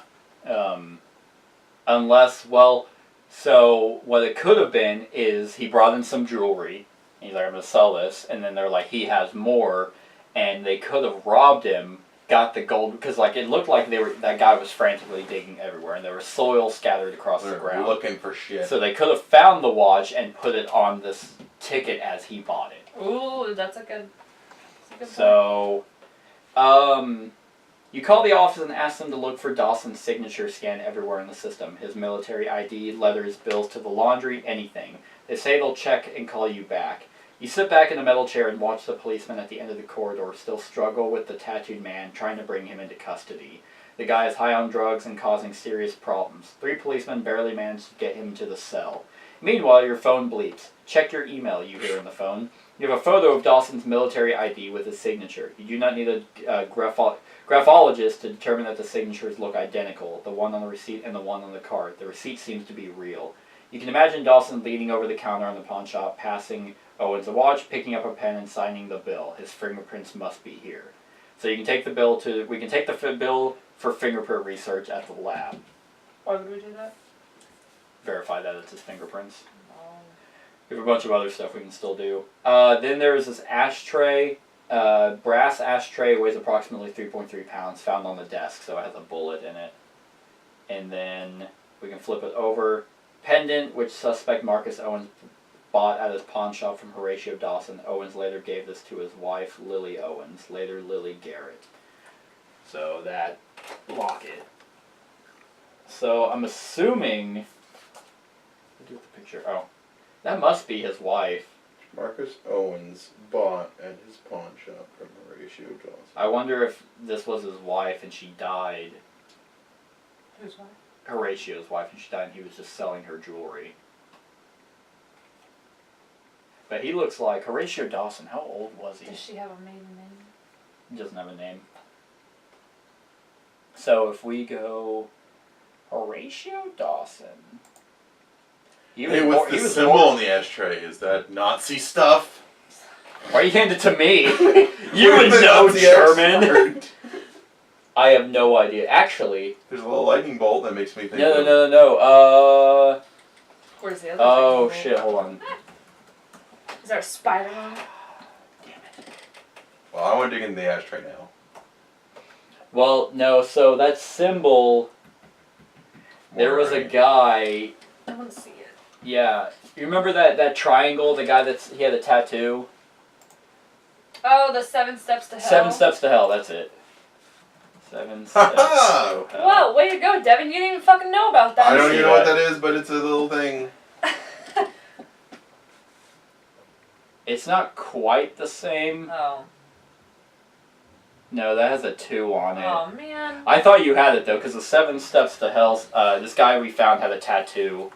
Unless, well, so what it could have been is he brought in some jewelry, and he's like, I'm going to sell this, and then they're like, he has more, and they could have robbed him, got the gold, because like it looked like that guy was frantically digging everywhere, and there was soil scattered across the ground.
Looking for shit.
So they could have found the watch and put it on this ticket as he bought it.
Ooh, that's a good point.
So, you call the office and ask them to look for Dawson's signature scanned everywhere in the system. His military ID, letters, bills to the laundry, anything. They say they'll check and call you back. You sit back in a metal chair and watch the policeman at the end of the corridor still struggle with the tattooed man, trying to bring him into custody. The guy is high on drugs and causing serious problems. 3 policemen barely manage to get him to the cell. Meanwhile, your phone bleeps. Check your email, you hear on the phone. You have a photo of Dawson's military ID with his signature. You do not need a graphologist to determine that the signatures look identical, the one on the receipt and the one on the card. The receipt seems to be real. You can imagine Dawson leaning over the counter in the pawn shop, passing Owens a watch, picking up a pen, and signing the bill. His fingerprints must be here. So you can take the bill to... We can take the bill for fingerprint research at the lab.
Why would we do that?
Verify that it's his fingerprints.
Oh.
We have a bunch of other stuff we can still do. Then there's this ashtray. Brass ashtray, weighs approximately 3.3 pounds, found on the desk, so it has a bullet in it. And then we can flip it over. Pendant, which suspect Marcus Owens bought at his pawn shop from Horatio Dawson. Owens later gave this to his wife, Lily Owens, later Lily Garrett. So that locket. So I'm assuming... What do you do with the picture? Oh. That must be his wife.
Marcus Owens bought at his pawn shop from Horatio Dawson.
I wonder if this was his wife and she died.
Who's wife?
Horatio's wife, and she died, and he was just selling her jewelry. But he looks like Horatio Dawson. How old was he?
Does she have a maiden name?
He doesn't have a name. So if we go Horatio Dawson.
Hey, what's the symbol on the ashtray? Is that Nazi stuff?
Why you hand it to me? You would
the
know,
Nazi
German.
expert?
I have no idea. Actually,
There's a little lightning bolt that makes me think.
no.
Where's the other?
Oh
thing?
shit! Hold on.
Is there a spider on it?
Well, I want to dig into the ashtray now.
Well, no. So that symbol. There was a guy.
I want to see it.
Yeah, you remember that triangle? The guy he had a tattoo.
Oh, the 7 steps to hell.
7 steps to hell. That's it. 7 steps to hell.
Whoa, way to go, Devin. You didn't even fucking know about that.
I don't even know what that is, but it's a little thing.
It's not quite the same.
Oh.
No, that has a 2 on it.
Oh, man.
I thought you had it though, because the 7 steps to hell. This guy we found had a tattoo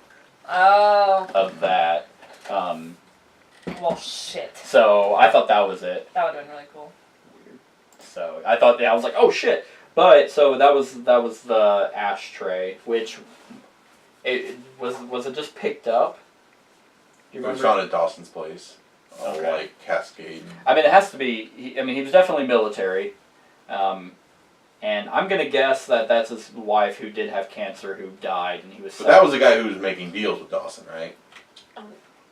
Oh.
of that.
Well, shit.
So I thought that was it.
That would have been really cool.
So I thought I was like, oh shit. But so that was the ashtray, which it was it just picked up? Do
It
you
was
remember?
found at Dawson's place.
Okay.
Like Cascade.
I mean, it has to be. He was definitely military, and I'm gonna guess that that's his wife who did have cancer, who died, and he was.
But that was the guy who was making deals with Dawson, right?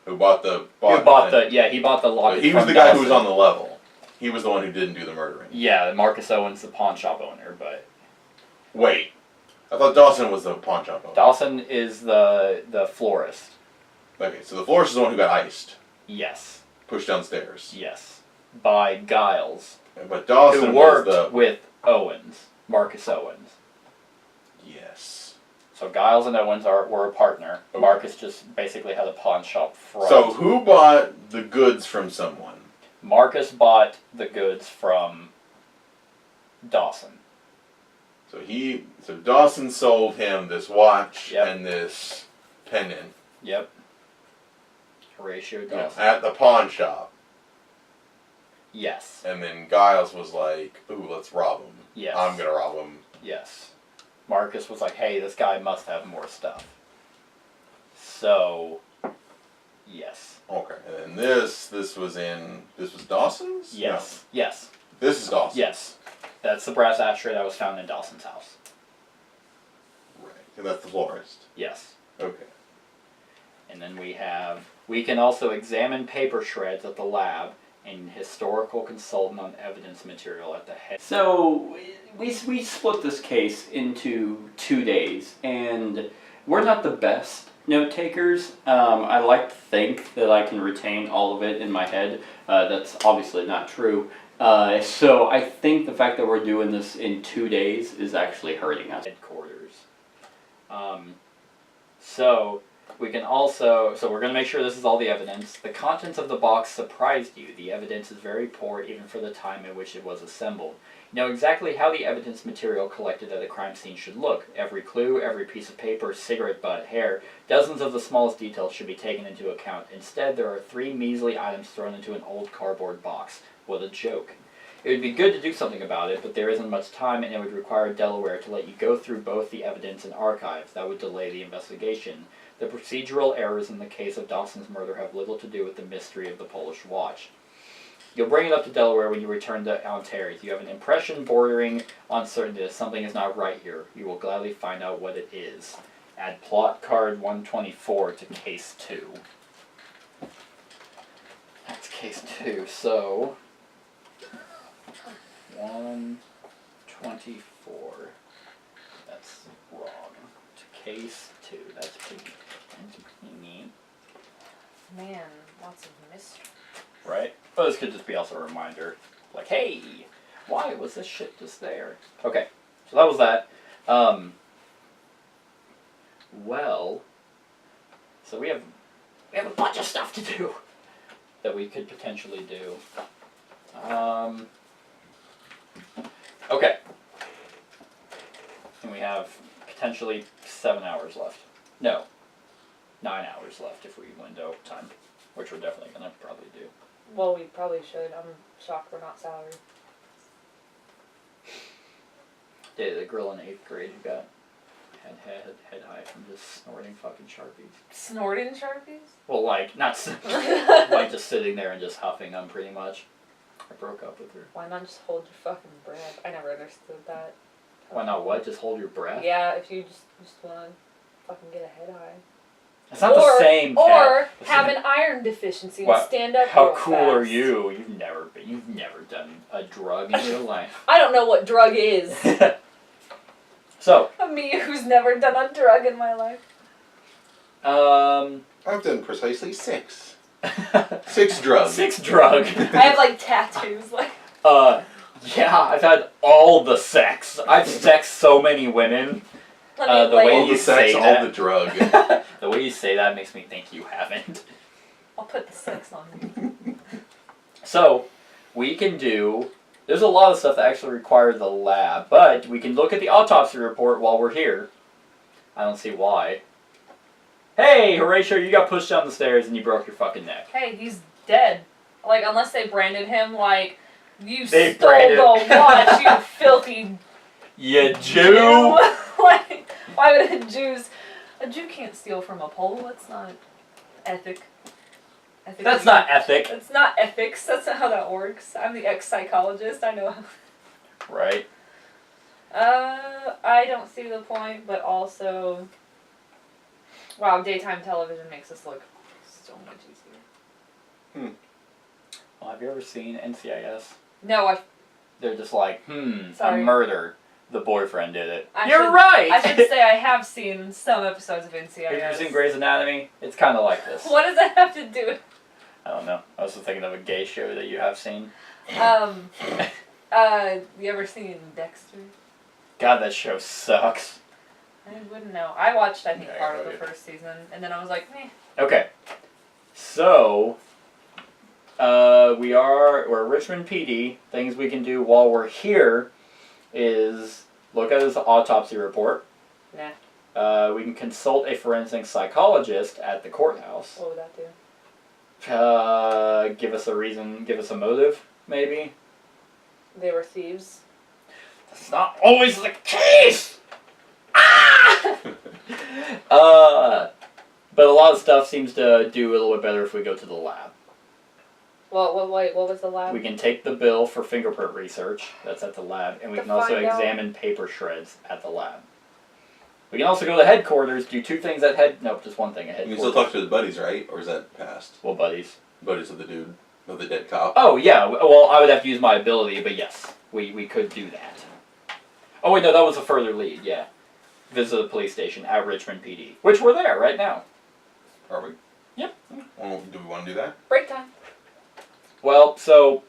Who bought the.
He bought the locket.
He was
from
the guy
Dawson.
who was on the level. He was the one who didn't do the murdering.
Yeah, Marcus Owens, the pawn shop owner, but
Wait, I thought Dawson was the pawn shop owner.
Dawson is the florist.
Okay, so the florist is the one who got iced,
Yes,
pushed downstairs.
yes, by Giles,
But Dawson
who worked
was the.
with Owens, Marcus Owens.
Yes.
So Giles and Owens were a partner.
Okay.
Marcus just basically had a pawn shop front.
So who bought the goods from someone?
Marcus bought the goods from Dawson.
So Dawson sold him this watch
Yep.
and this pendant.
Yep. Horatio Dawson.
At the pawn shop.
Yes.
And then Giles was like, ooh, let's rob him.
Yes.
I'm gonna rob him.
Yes. Marcus was like, hey, this guy must have more stuff. So, yes.
Okay. And then this was Dawson's?
Yes.
No.
Yes.
This is Dawson.
Yes. That's the brass ashtray that was found in Dawson's house.
Right. And that's the florist.
Yes.
Okay.
And then we can also examine paper shreds at the lab and historical consultant on evidence material at the head. So we split this case into 2 days, and we're not the best note takers. I like to think that I can retain all of it in my head. That's obviously not true. So I think the fact that we're doing this in 2 days is actually hurting us. Headquarters. So we can also, so we're going to make sure this is all the evidence. The contents of the box surprised you. The evidence is very poor even for the time in which it was assembled. You know exactly how the evidence material collected at a crime scene should look. Every clue, every piece of paper, cigarette butt, hair, dozens of the smallest details should be taken into account. Instead, there are 3 measly items thrown into an old cardboard box. What a joke. It would be good to do something about it, but there isn't much time, and it would require Delaware to let you go through both the evidence and archives. That would delay the investigation. The procedural errors in the case of Dawson's murder have little to do with the mystery of the Polish watch. You'll bring it up to Delaware when you return to Ontario. You have an impression bordering on certainty that something is not right here. You will gladly find out what it is. Add plot card 124 to case 2. That's case 2, so 124. That's wrong. To case 2. That's pretty neat.
Man, lots of mystery.
Right? But this could just be also a reminder. Like, hey, why was this shit just there? Okay, so that was that. Well, so we have a bunch of stuff to do. that we could potentially do. Okay. And we have potentially 7 hours left. No. 9 hours left if we window time, which we're definitely going to probably do.
Well, we probably should. I'm shocked we're not salaried.
Dated a girl in 8th grade who got head high from just snorting fucking Sharpies.
Snorting Sharpies?
Well, like, not like just sitting there and just huffing them pretty much. I broke up with her.
Why not just hold your fucking breath? I never understood that.
Why not what? Just hold your breath?
Yeah, if you just want to fucking get a head high.
It's not the same, Kat.
Or have an iron deficiency and stand up
How
real
cool
fast.
are you? You've never done a drug in your life.
I don't know what drug is.
So.
Me who's never done a drug in my life.
I've done precisely 6. 6 drugs.
6 drug.
I have like tattoos, like.
Yeah, I've had all the sex. I've sexed so many women. The way
All
you
the sex,
say
all
that.
the drug.
The way you say that makes me think you haven't.
I'll put the sex on.
So, we can do. There's a lot of stuff that actually requires the lab, but we can look at the autopsy report while we're here. I don't see why. Hey, Horatio, you got pushed down the stairs and you broke your fucking neck.
Hey, he's dead. Like, unless they branded him like, you
They
stole
branded-
the watch, you filthy
You Jew!
Like, why would a Jew can't steal from a Pole? That's not ethic.
That's not ethic.
It's not ethics. That's not how that works. I'm the ex-psychologist. I know.
Right.
I don't see the point, but also, wow, daytime television makes us look so much easier.
Well, have you ever seen NCIS?
No,
They're just like,
Sorry.
a murder. The boyfriend did it.
I
You're
should-
right!
I should say I have seen some episodes of NCIS.
Have you ever seen Grey's Anatomy? It's kind of like this.
What does that have to do with?
I don't know. I was just thinking of a gay show that you have seen.
You ever seen Dexter?
God, that show sucks.
I wouldn't know. I watched, I think,
Yeah,
part
I
of the
did.
first season, and then I was like, meh.
Okay. So, we're Richmond PD. Things we can do while we're here is look at his autopsy report.
Nah.
We can consult a forensic psychologist at the courthouse.
What would that do?
Give us a reason, give us a motive, maybe.
They were thieves.
That's not always the case! Ah! But a lot of stuff seems to do a little bit better if we go to the lab.
What was the lab?
We can take the bill for fingerprint research, that's at the lab, and we
To
can also
find out-
examine paper shreds at the lab. We can also go to headquarters, do 2 things at just one thing at
You
headquarters.
can still talk to the buddies, right? Or is that past?
Well, buddies.
Buddies of the dude, of the dead cop.
Oh, yeah, well, I would have to use my ability, but yes, we could do that. Oh, wait, no, that was a further lead, yeah. Visit the police station at Richmond PD, which we're there right now.
Are we?
Yep.
Well, do we want to do that?
Break time.
Well, so...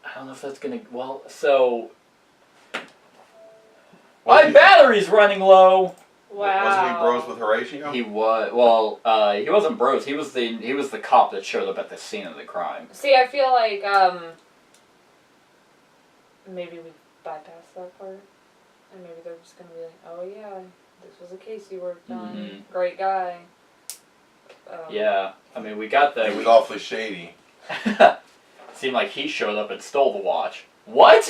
I don't know if that's gonna... Well, so... My battery's running low!
Wow.
Wasn't he bros with Horatio?
He was... Well, he wasn't bros. He was the cop that showed up at the scene of the crime.
See, I feel like, maybe we bypass that part. And maybe they're just gonna be like, oh yeah, this was a case you worked on.
Mhm.
Great guy.
Yeah. I mean, we got the...
He was awfully shady.
Seemed like he showed up and stole the watch. What?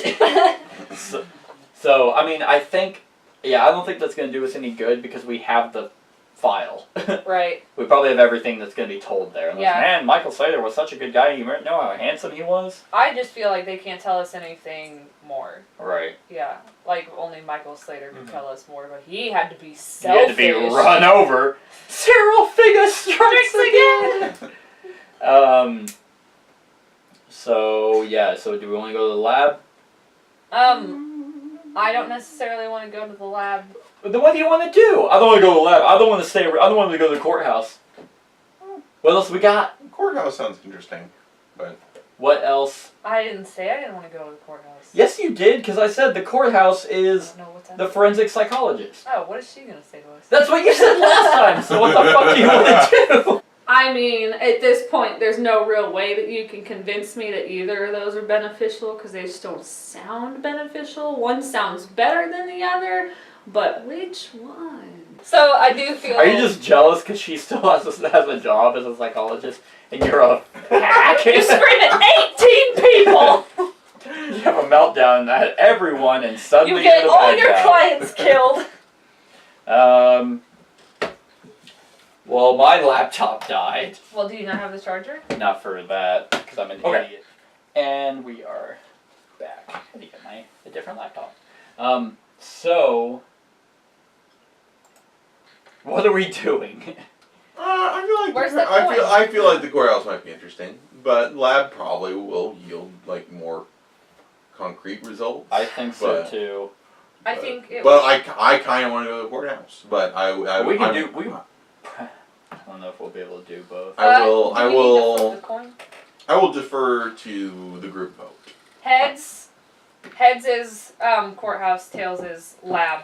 so, I mean, I think... Yeah, I don't think that's going to do us any good because we have the file.
Right.
We probably have everything that's going to be told there.
Yeah.
Man, Michael Slater was such a good guy. You know how handsome he was?
I just feel like they can't tell us anything more.
Right.
Yeah. Like, only Michael Slater could tell us more, but he had to be
He
selfish.
had to be run over. Cyril Figa strikes again! So, yeah. So, do we want to go to the lab?
I don't necessarily want to go to the lab.
Then what do you want to do? I don't want to go to the lab. I don't want to stay. I don't want to go to the courthouse. What else we got?
Courthouse sounds interesting, but
What else?
I didn't say I didn't want to go to the courthouse.
Yes, you did, because I said the courthouse is
No, what's that?
the forensic psychologist.
Oh, what is she gonna say to us?
That's what you said last time, so what the fuck do you want to do?
I mean, at this point, there's no real way that you can convince me that either of those are beneficial because they just don't sound beneficial. One sounds better than the other, but which one?
So I do feel.
Are you just jealous because she still has a job as a psychologist and you're a hack?
You scream at 18 people!
You have a meltdown at everyone and suddenly
You get
you're the
all
bad
your
guy.
clients killed.
Well, my laptop died.
Well, do you not have the charger?
Not for that, because I'm an
Okay.
idiot. And we are back. I had to get a different laptop. So, what are we doing?
I feel like
Where's
the,
the coin?
I feel like the courthouse might be interesting, but lab probably will yield like more concrete results.
I think so
But-
too.
I think it.
But I kind of want to go to the courthouse. But I
We can
I'm-
do. I don't know if we'll be able to do both.
I will.
do
I
we need to
will.
flip the coin?
I will defer to the group vote.
Heads. Heads is courthouse. Tails is lab.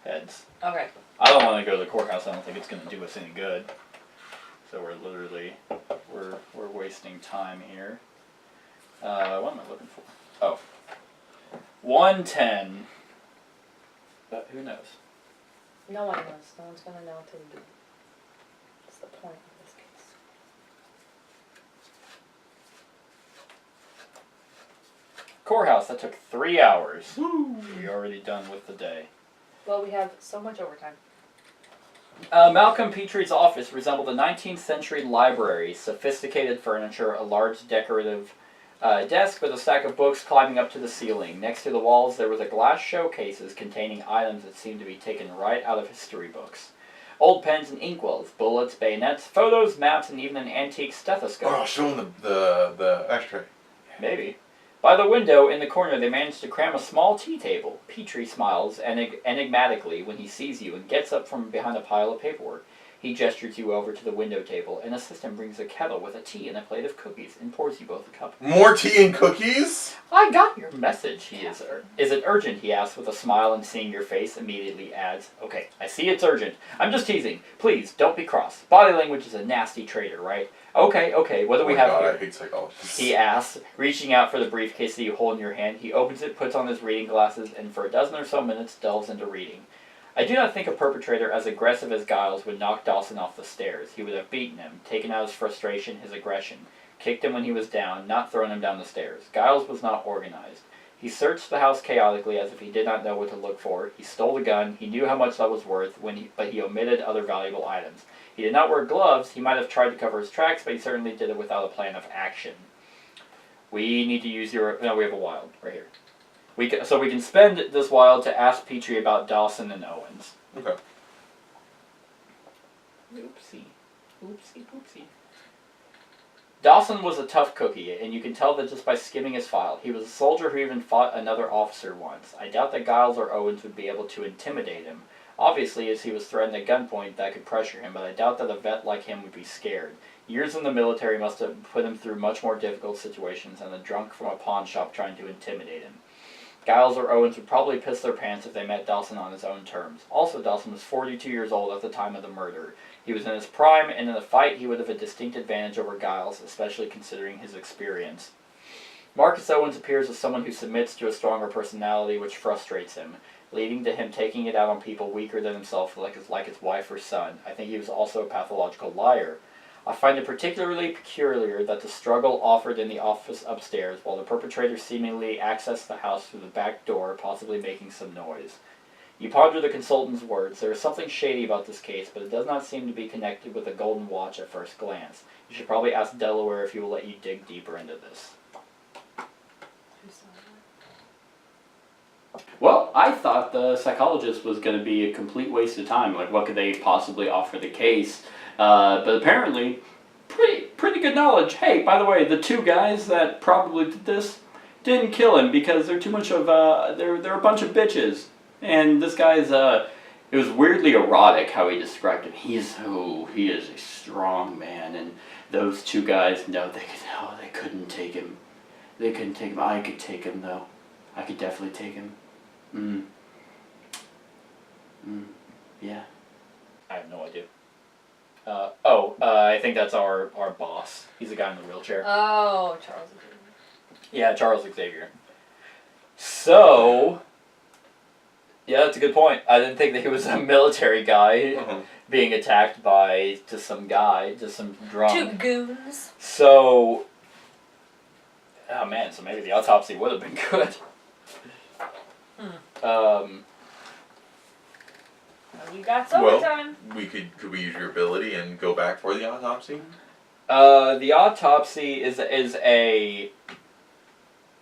Heads.
Okay.
I don't want to go to the courthouse. I don't think it's going to do us any good. So we're literally we're wasting time here. What am I looking for? Oh. 110. But who knows?
No one knows. No one's gonna know until we do. That's the point of this case.
Courthouse, that took 3 hours. We're already done with the day.
Well, we have so much overtime.
Malcolm Petrie's office resembled a 19th century library. Sophisticated furniture, a large decorative desk with a stack of books climbing up to the ceiling. Next to the walls there was a glass showcases containing items that seemed to be taken right out of history books. Old pens and inkwells, bullets, bayonets, photos, maps, and even an antique stethoscope.
Oh, show them the ashtray.
Maybe. By the window in the corner they managed to cram a small tea table. Petrie smiles enigmatically when he sees you and gets up from behind a pile of paperwork. He gestures you over to the window table. An assistant brings a kettle with a tea and a plate of cookies and pours you both a cup.
More tea and cookies?
I got your message, he is. Is it urgent, he asks with a smile, and seeing your face immediately adds, okay, I see it's urgent. I'm just teasing. Please, don't be cross. Body language is a nasty traitor, right? Okay, what do we have
God,
here?
I hate psychologists.
He asks, reaching out for the briefcase that you hold in your hand. He opens it, puts on his reading glasses, and for a dozen or so minutes delves into reading. I do not think a perpetrator as aggressive as Giles would knock Dawson off the stairs. He would have beaten him, taken out his frustration, his aggression, kicked him when he was down, not thrown him down the stairs. Giles was not organized. He searched the house chaotically as if he did not know what to look for. He stole the gun. He knew how much that was worth, but he omitted other valuable items. He did not wear gloves. He might have tried to cover his tracks, but he certainly did it without a plan of action. We need to use your... No, we have a wild right here. So we can spend this while to ask Petrie about Dawson and Owens.
Okay.
Oopsie. Dawson was a tough cookie, and you can tell that just by skimming his file. He was a soldier who even fought another officer once. I doubt that Giles or Owens would be able to intimidate him. Obviously, as he was threatened at gunpoint, that could pressure him, but I doubt that a vet like him would be scared. Years in the military must have put him through much more difficult situations than a drunk from a pawn shop trying to intimidate him. Giles or Owens would probably piss their pants if they met Dawson on his own terms. Also, Dawson was 42 years old at the time of the murder. He was in his prime, and in a fight he would have a distinct advantage over Giles, especially considering his experience. Marcus Owens appears as someone who submits to a stronger personality which frustrates him, leading to him taking it out on people weaker than himself like his wife or son. I think he was also a pathological liar. I find it particularly peculiar that the struggle offered in the office upstairs, while the perpetrator seemingly accessed the house through the back door, possibly making some noise. You ponder the consultant's words. There is something shady about this case, but it does not seem to be connected with the golden watch at first glance. You should probably ask Delaware if he will let you dig deeper into this. Well, I thought the psychologist was going to be a complete waste of time. Like, what could they possibly offer the case? But apparently, pretty good knowledge. Hey, by the way, the two guys that probably did this didn't kill him because they're too much of they're a bunch of bitches. And this guy's it was weirdly erotic how he described him. He is a strong man, and those two guys, no, they couldn't take him. They couldn't take him. I could take him, though. I could definitely take him. Yeah. I have no idea. I think that's our boss. He's the guy in the wheelchair.
Oh, Charles Xavier.
Yeah, Charles Xavier. So, yeah, that's a good point. I didn't think that he was a military guy being attacked by just some drunk.
Two goons.
So, oh man, so maybe the autopsy would have been good.
You got some time.
Could we use your ability and go back for the autopsy?
The autopsy is a.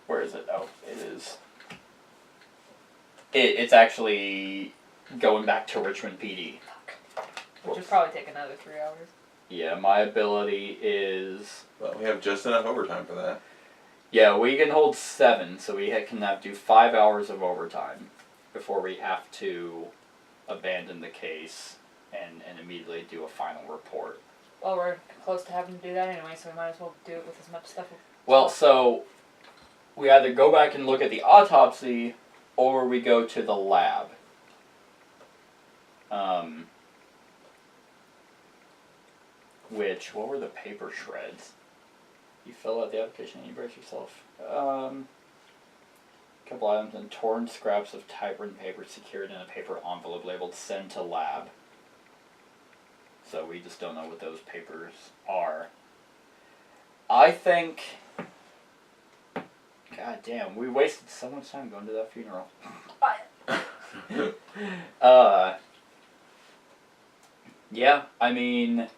Where is it? Oh, it is. It's actually going back to Richmond PD.
Which would probably take another 3 hours.
Yeah, my ability is.
Well, we have just enough overtime for that.
Yeah, we can hold 7, so we can do 5 hours of overtime before we have to abandon the case and immediately do a final report.
Well, we're close to having to do that anyway, so we might as well do it with as much stuff.
Well, so we either go back and look at the autopsy, or we go to the lab. What were the paper shreds? You fill out the application and you brace yourself. Couple items and torn scraps of typewritten paper secured in a paper envelope labeled "Send to Lab." So we just don't know what those papers are. I think. God damn, we wasted so much time going to that funeral. Yeah, I mean.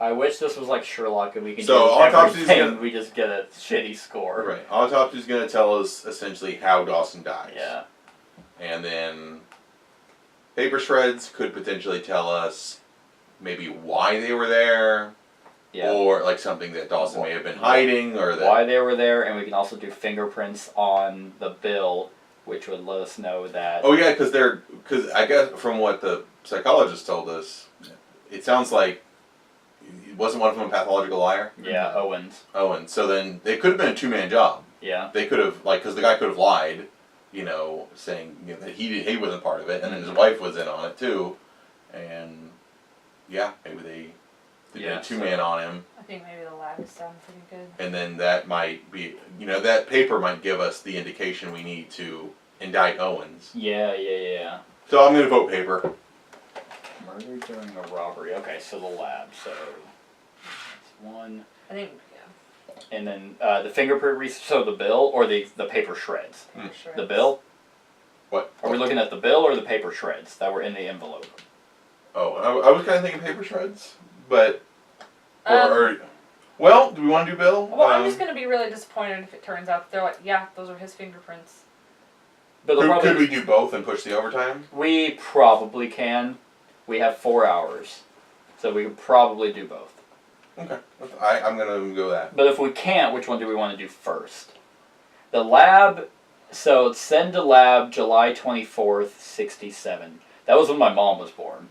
I wish this was like Sherlock and we could do everything. We just get a shitty score.
Right. Autopsy's going to tell us essentially how Dawson dies.
Yeah.
And then paper shreds could potentially tell us maybe why they were there. Yeah. Or like something that Dawson may have been hiding, or that
why they were there, and we can also do fingerprints on the bill, which would let us know that.
Oh yeah, because I guess from what the psychologist told us, it sounds like. Wasn't one of them a pathological liar?
Yeah, Owens.
So then it could have been a two-man job.
Yeah.
They could have, because the guy could have lied, saying that he wasn't part of it, and then his wife was in on it too, and yeah, maybe they did a two-man on him.
I think maybe the lab sound pretty good.
And then that might be, that paper might give us the indication we need to indict Owens.
Yeah.
So I'm going to vote paper.
Murder during a robbery. Okay, so the lab. So that's one.
I think,
And then the fingerprint research. So the bill or the paper shreds.
Shreds.
The bill.
What?
Are we looking at the bill or the paper shreds that were in the envelope?
Oh, I was kind of thinking paper shreds, but well, do we want to do bill?
Well, I'm just going to be really disappointed if it turns out they're like, yeah, those are his fingerprints.
But
could we do both and push the overtime?
We probably can. We have 4 hours, so we could probably do both.
Okay, I'm going to go that.
But if we can't, which one do we want to do first? The lab, so send to lab July 24th, 67. That was when my mom was born.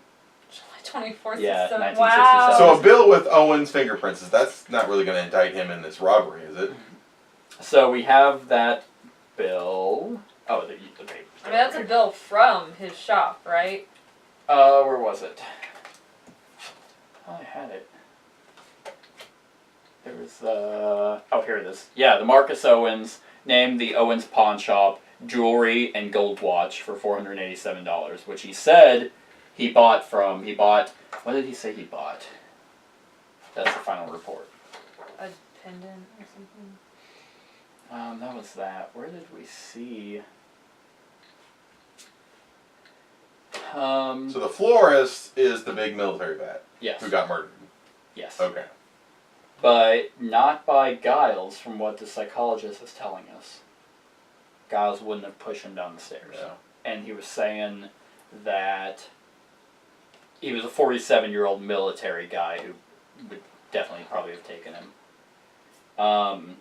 July 24th,
yeah,
1967.
1967.
Wow.
So a bill with Owen's fingerprints, that's not really going to indict him in this robbery, is it?
So we have that bill. Oh, the paper.
I mean, that's a bill from his shop, right?
Where was it? I had it. There was oh, here it is. Yeah, the Marcus Owens named the Owens Pawn Shop jewelry and gold watch for $487, which he said he bought. What did he say he bought? That's the final report.
A pendant or something?
That was that. Where did we see?
So the florist is the big military vet.
Yes.
Who got murdered.
Yes.
Okay.
But not by Giles, from what the psychologist is telling us. Giles wouldn't have pushed him down the stairs.
Yeah.
And he was saying that he was a 47-year-old military guy who would definitely probably have taken him. I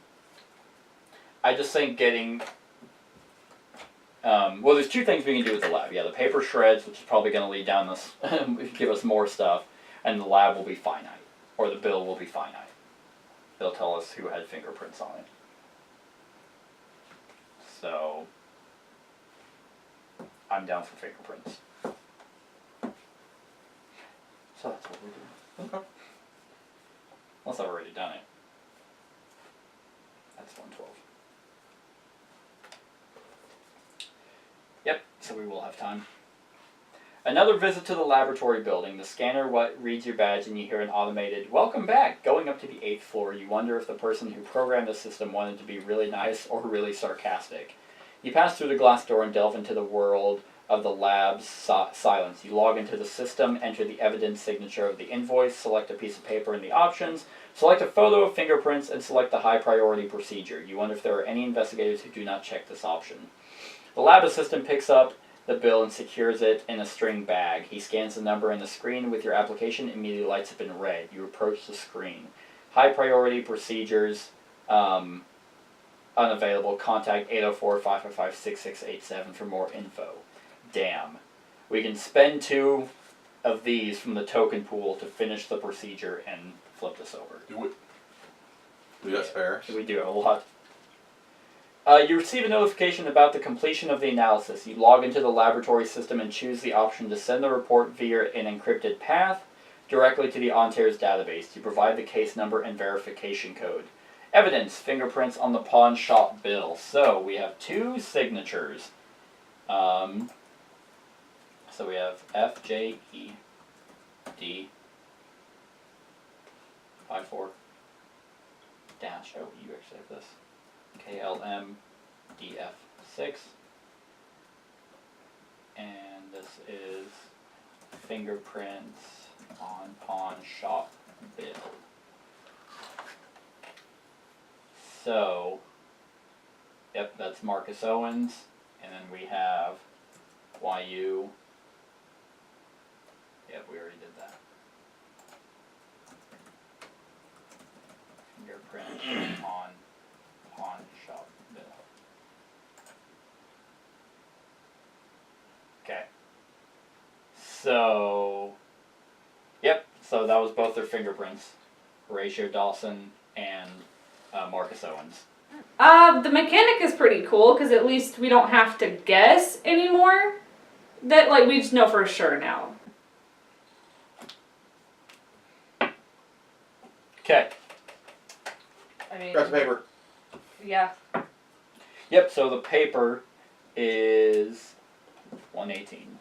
just think getting... well, there's two things we can do with the lab. Yeah, the paper shreds, which is probably going to lead down this... give us more stuff. and the lab will be finite, or the bill will be finite. They'll tell us who had fingerprints on it. So, I'm down for fingerprints. So that's what we're doing.
Okay.
Unless I've already done it. That's 112. Yep, so we will have time. Another visit to the laboratory building. The scanner reads your badge and you hear an automated, "Welcome back." Going up to the 8th floor, you wonder if the person who programmed the system wanted to be really nice or really sarcastic. You pass through the glass door and delve into the world of the lab's silence. You log into the system, enter the evidence signature of the invoice, select a piece of paper in the options, select a photo of fingerprints, and select the high priority procedure. You wonder if there are any investigators who do not check this option. The lab assistant picks up the bill and secures it in a string bag. He scans the number in the screen with your application, immediately lights up in red. You approach the screen. High priority procedures, unavailable. Contact 804-555-6687 for more info. Damn. We can spend 2 of these from the token pool to finish the procedure and flip this over.
Do it. We got spares.
We do a lot. You receive a notification about the completion of the analysis. You log into the laboratory system and choose the option to send the report via an encrypted path directly to the Ontaires database. You provide the case number and verification code. Evidence, fingerprints on the pawn shop bill. So we have 2 signatures. So we have FJED 54 dash, oh, you actually have this. KLMDF6, and this is fingerprints on pawn shop bill. So, yep, that's Marcus Owens, and then we have YU. Yep, we already did that. Fingerprint on pawn shop bill. Okay. So, yep, so that was both their fingerprints. Horatio Dawson and Marcus Owens.
The mechanic is pretty cool because at least we don't have to guess anymore. That, like, we just know for sure now.
Okay.
I mean,
Got the paper.
yeah.
Yep, so the paper is 118.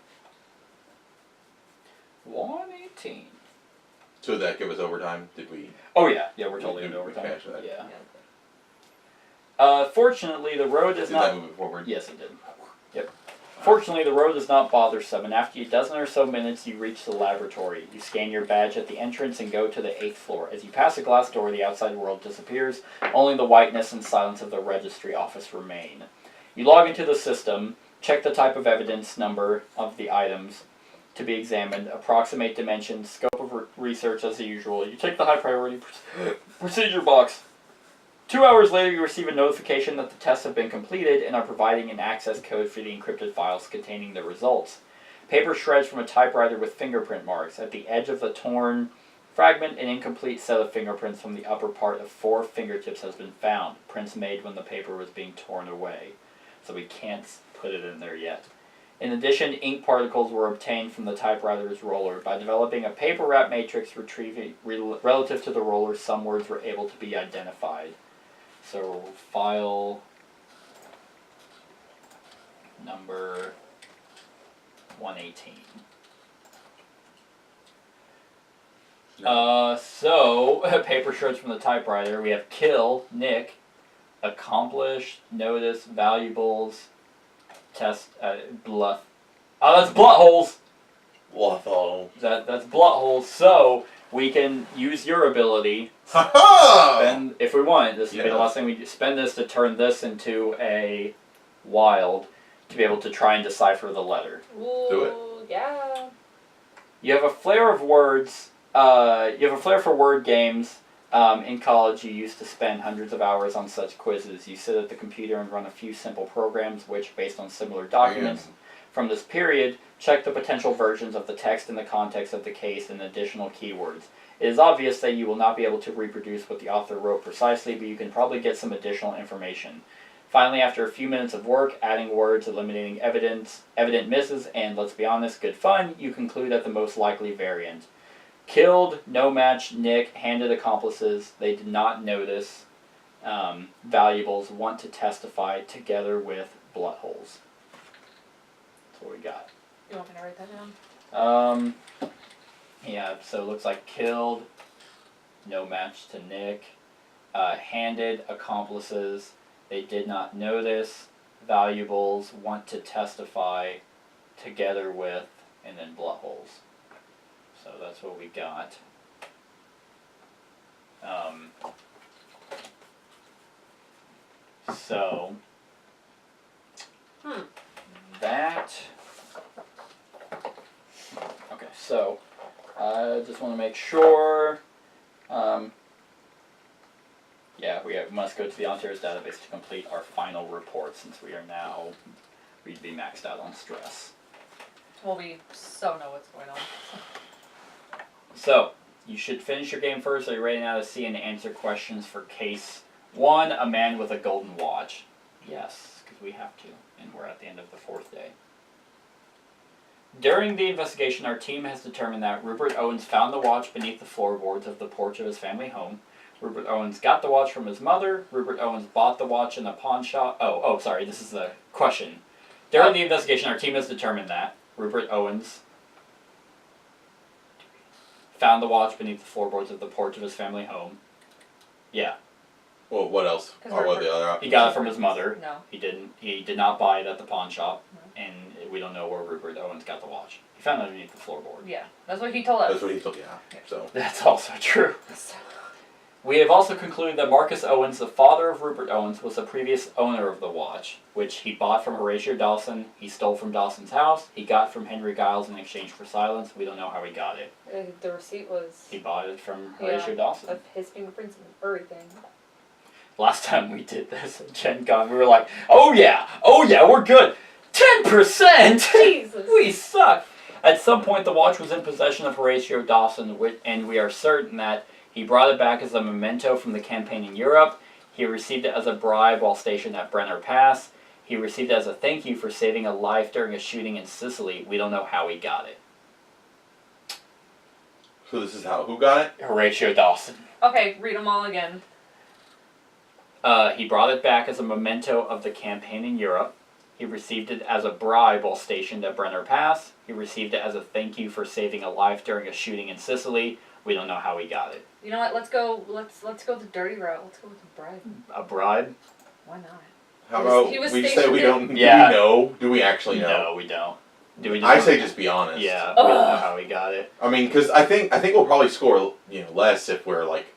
118.
So did that give us overtime? Did we?
Oh yeah, we're totally
Did
into
we
overtime.
catch that?
Yeah. Fortunately, the road is
Did
not.
that move it forward?
Yes, it did. Yep. Fortunately, the road is not bothersome, and after a dozen or so minutes, you reach the laboratory. You scan your badge at the entrance and go to the 8th floor. As you pass a glass door, the outside world disappears. Only the whiteness and silence of the registry office remain. You log into the system, check the type of evidence number of the items to be examined, approximate dimensions, scope of research as usual. You take the high priority procedure box. 2 hours later, you receive a notification that the tests have been completed and are providing an access code for the encrypted files containing the results. Paper shreds from a typewriter with fingerprint marks. At the edge of the torn fragment, an incomplete set of fingerprints from the upper part of 4 fingertips has been found. Prints made when the paper was being torn away. So we can't put it in there yet. In addition, ink particles were obtained from the typewriter's roller. By developing a paper wrap matrix relative to the roller, some words were able to be identified. So file number 118. So paper shreds from the typewriter. We have kill, Nick, accomplished, notice, valuables, test, bluff. Oh, that's blunt holes.
Waffle.
That's blunt holes. So we can use your ability. Spend, if we want, this would be the last thing we do. Spend this to turn this into a wild to be able to try and decipher the letter.
Ooh,
Do it.
Yeah.
You have a flair of words. You have a flair for word games. In college, you used to spend hundreds of hours on such quizzes. You sit at the computer and run a few simple programs, which, based on similar documents From this period, check the potential versions of the text in the context of the case and additional keywords. It is obvious that you will not be able to reproduce what the author wrote precisely, but you can probably get some additional information. Finally, after a few minutes of work, adding words, eliminating evident misses, and, let's be honest, good fun, you conclude at the most likely variant. Killed, no match, Nick, handed accomplices, they did not notice, valuables, want to testify, together with bullet holes. That's what we got.
You want me to write that down?
Yeah, so it looks like killed, no match to Nick, handed accomplices, they did not notice, valuables, want to testify, together with, and then bullet holes. So that's what we got. So that. Okay, so I just want to make sure. Yeah, we must go to the Ontario's database to complete our final report, since we'd be maxed out on stress.
Well, we so know what's going on.
So, you should finish your game first. Are you ready now to see and answer questions for case 1, a man with a golden watch? Yes, because we have to, and we're at the end of the 4th day. During the investigation, our team has determined that Rupert Owens found the watch beneath the floorboards of the porch of his family home. Rupert Owens got the watch from his mother. Rupert Owens bought the watch in a pawn shop. Oh, sorry, this is the question. During the investigation, our team has determined that Rupert Owens found the watch beneath the floorboards of the porch of his family home. Yeah.
Well, what else? Or what are the other options?
He got it from his mother.
No.
He did not buy it at the pawn shop, and we don't know where Rupert Owens got the watch. He found it beneath the floorboard.
Yeah, that's what he told us.
That's what he told, yeah. So.
That's also true. We have also concluded that Marcus Owens, the father of Rupert Owens, was the previous owner of the watch, which he bought from Horatio Dawson, he stole from Dawson's house, he got from Henry Giles in exchange for silence. We don't know how he got it.
The receipt was...
He bought it from Horatio Dawson.
Of his fingerprints and everything.
Last time we did this at Gen Con, we were like, oh yeah, we're good. 10%!
Jesus!
We suck! At some point, the watch was in possession of Horatio Dawson, and we are certain that he brought it back as a memento from the campaign in Europe. He received it as a bribe while stationed at Brenner Pass. He received it as a thank you for saving a life during a shooting in Sicily. We don't know how he got it.
So this is how, who got it?
Horatio Dawson.
Okay, read them all again.
He brought it back as a memento of the campaign in Europe. He received it as a bribe while stationed at Brenner Pass. He received it as a thank you for saving a life during a shooting in Sicily. We don't know how he got it.
You know what? Let's go the dirty route. Let's go with the bribe.
A bribe?
Why not?
How about
he was
we just say we don't?
Yeah.
Do we know? Do we actually know?
No, we don't. Do we?
I say just be honest.
Yeah, we don't know how he got it.
I mean, because I think we'll probably score less if we're like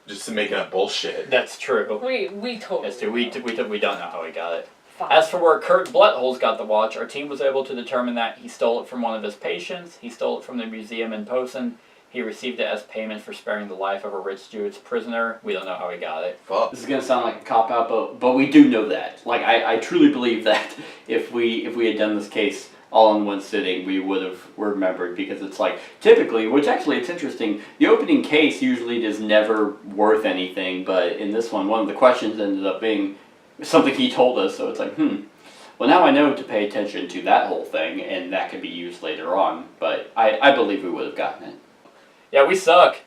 just making up bullshit.
That's true.
We totally.
That's true. We don't know how he got it.
Fine.
As for where Kurt Bloodholes got the watch, our team was able to determine that he stole it from one of his patients. He stole it from the museum in Posen. He received it as payment for sparing the life of a rich Jewish prisoner. We don't know how he got it.
Fuck.
This is gonna sound like a cop out, but we do know that. Like I truly believe that if we had done this case all in one sitting, we would have remembered, because it's like typically, which actually it's interesting. The opening case usually is never worth anything, but in this one of the questions ended up being something he told us. So it's like, well, now I know to pay attention to that whole thing, and that could be used later on. But I believe we would have gotten it.
Yeah, we suck.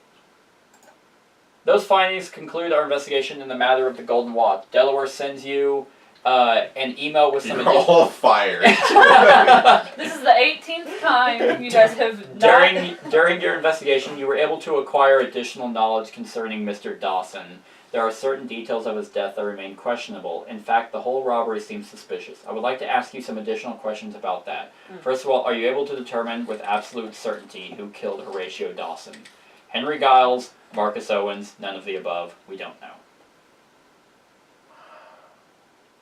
Those findings conclude our investigation in the matter of the Golden Watch. Delaware sends you an email with some
You're all fired.
This is the 18th time you guys have
During your investigation, you were able to acquire additional knowledge concerning Mr. Dawson. There are certain details of his death that remain questionable. In fact, the whole robbery seems suspicious. I would like to ask you some additional questions about that. First of all, are you able to determine with absolute certainty who killed Horatio Dawson? Henry Giles, Marcus Owens, none of the above. We don't know.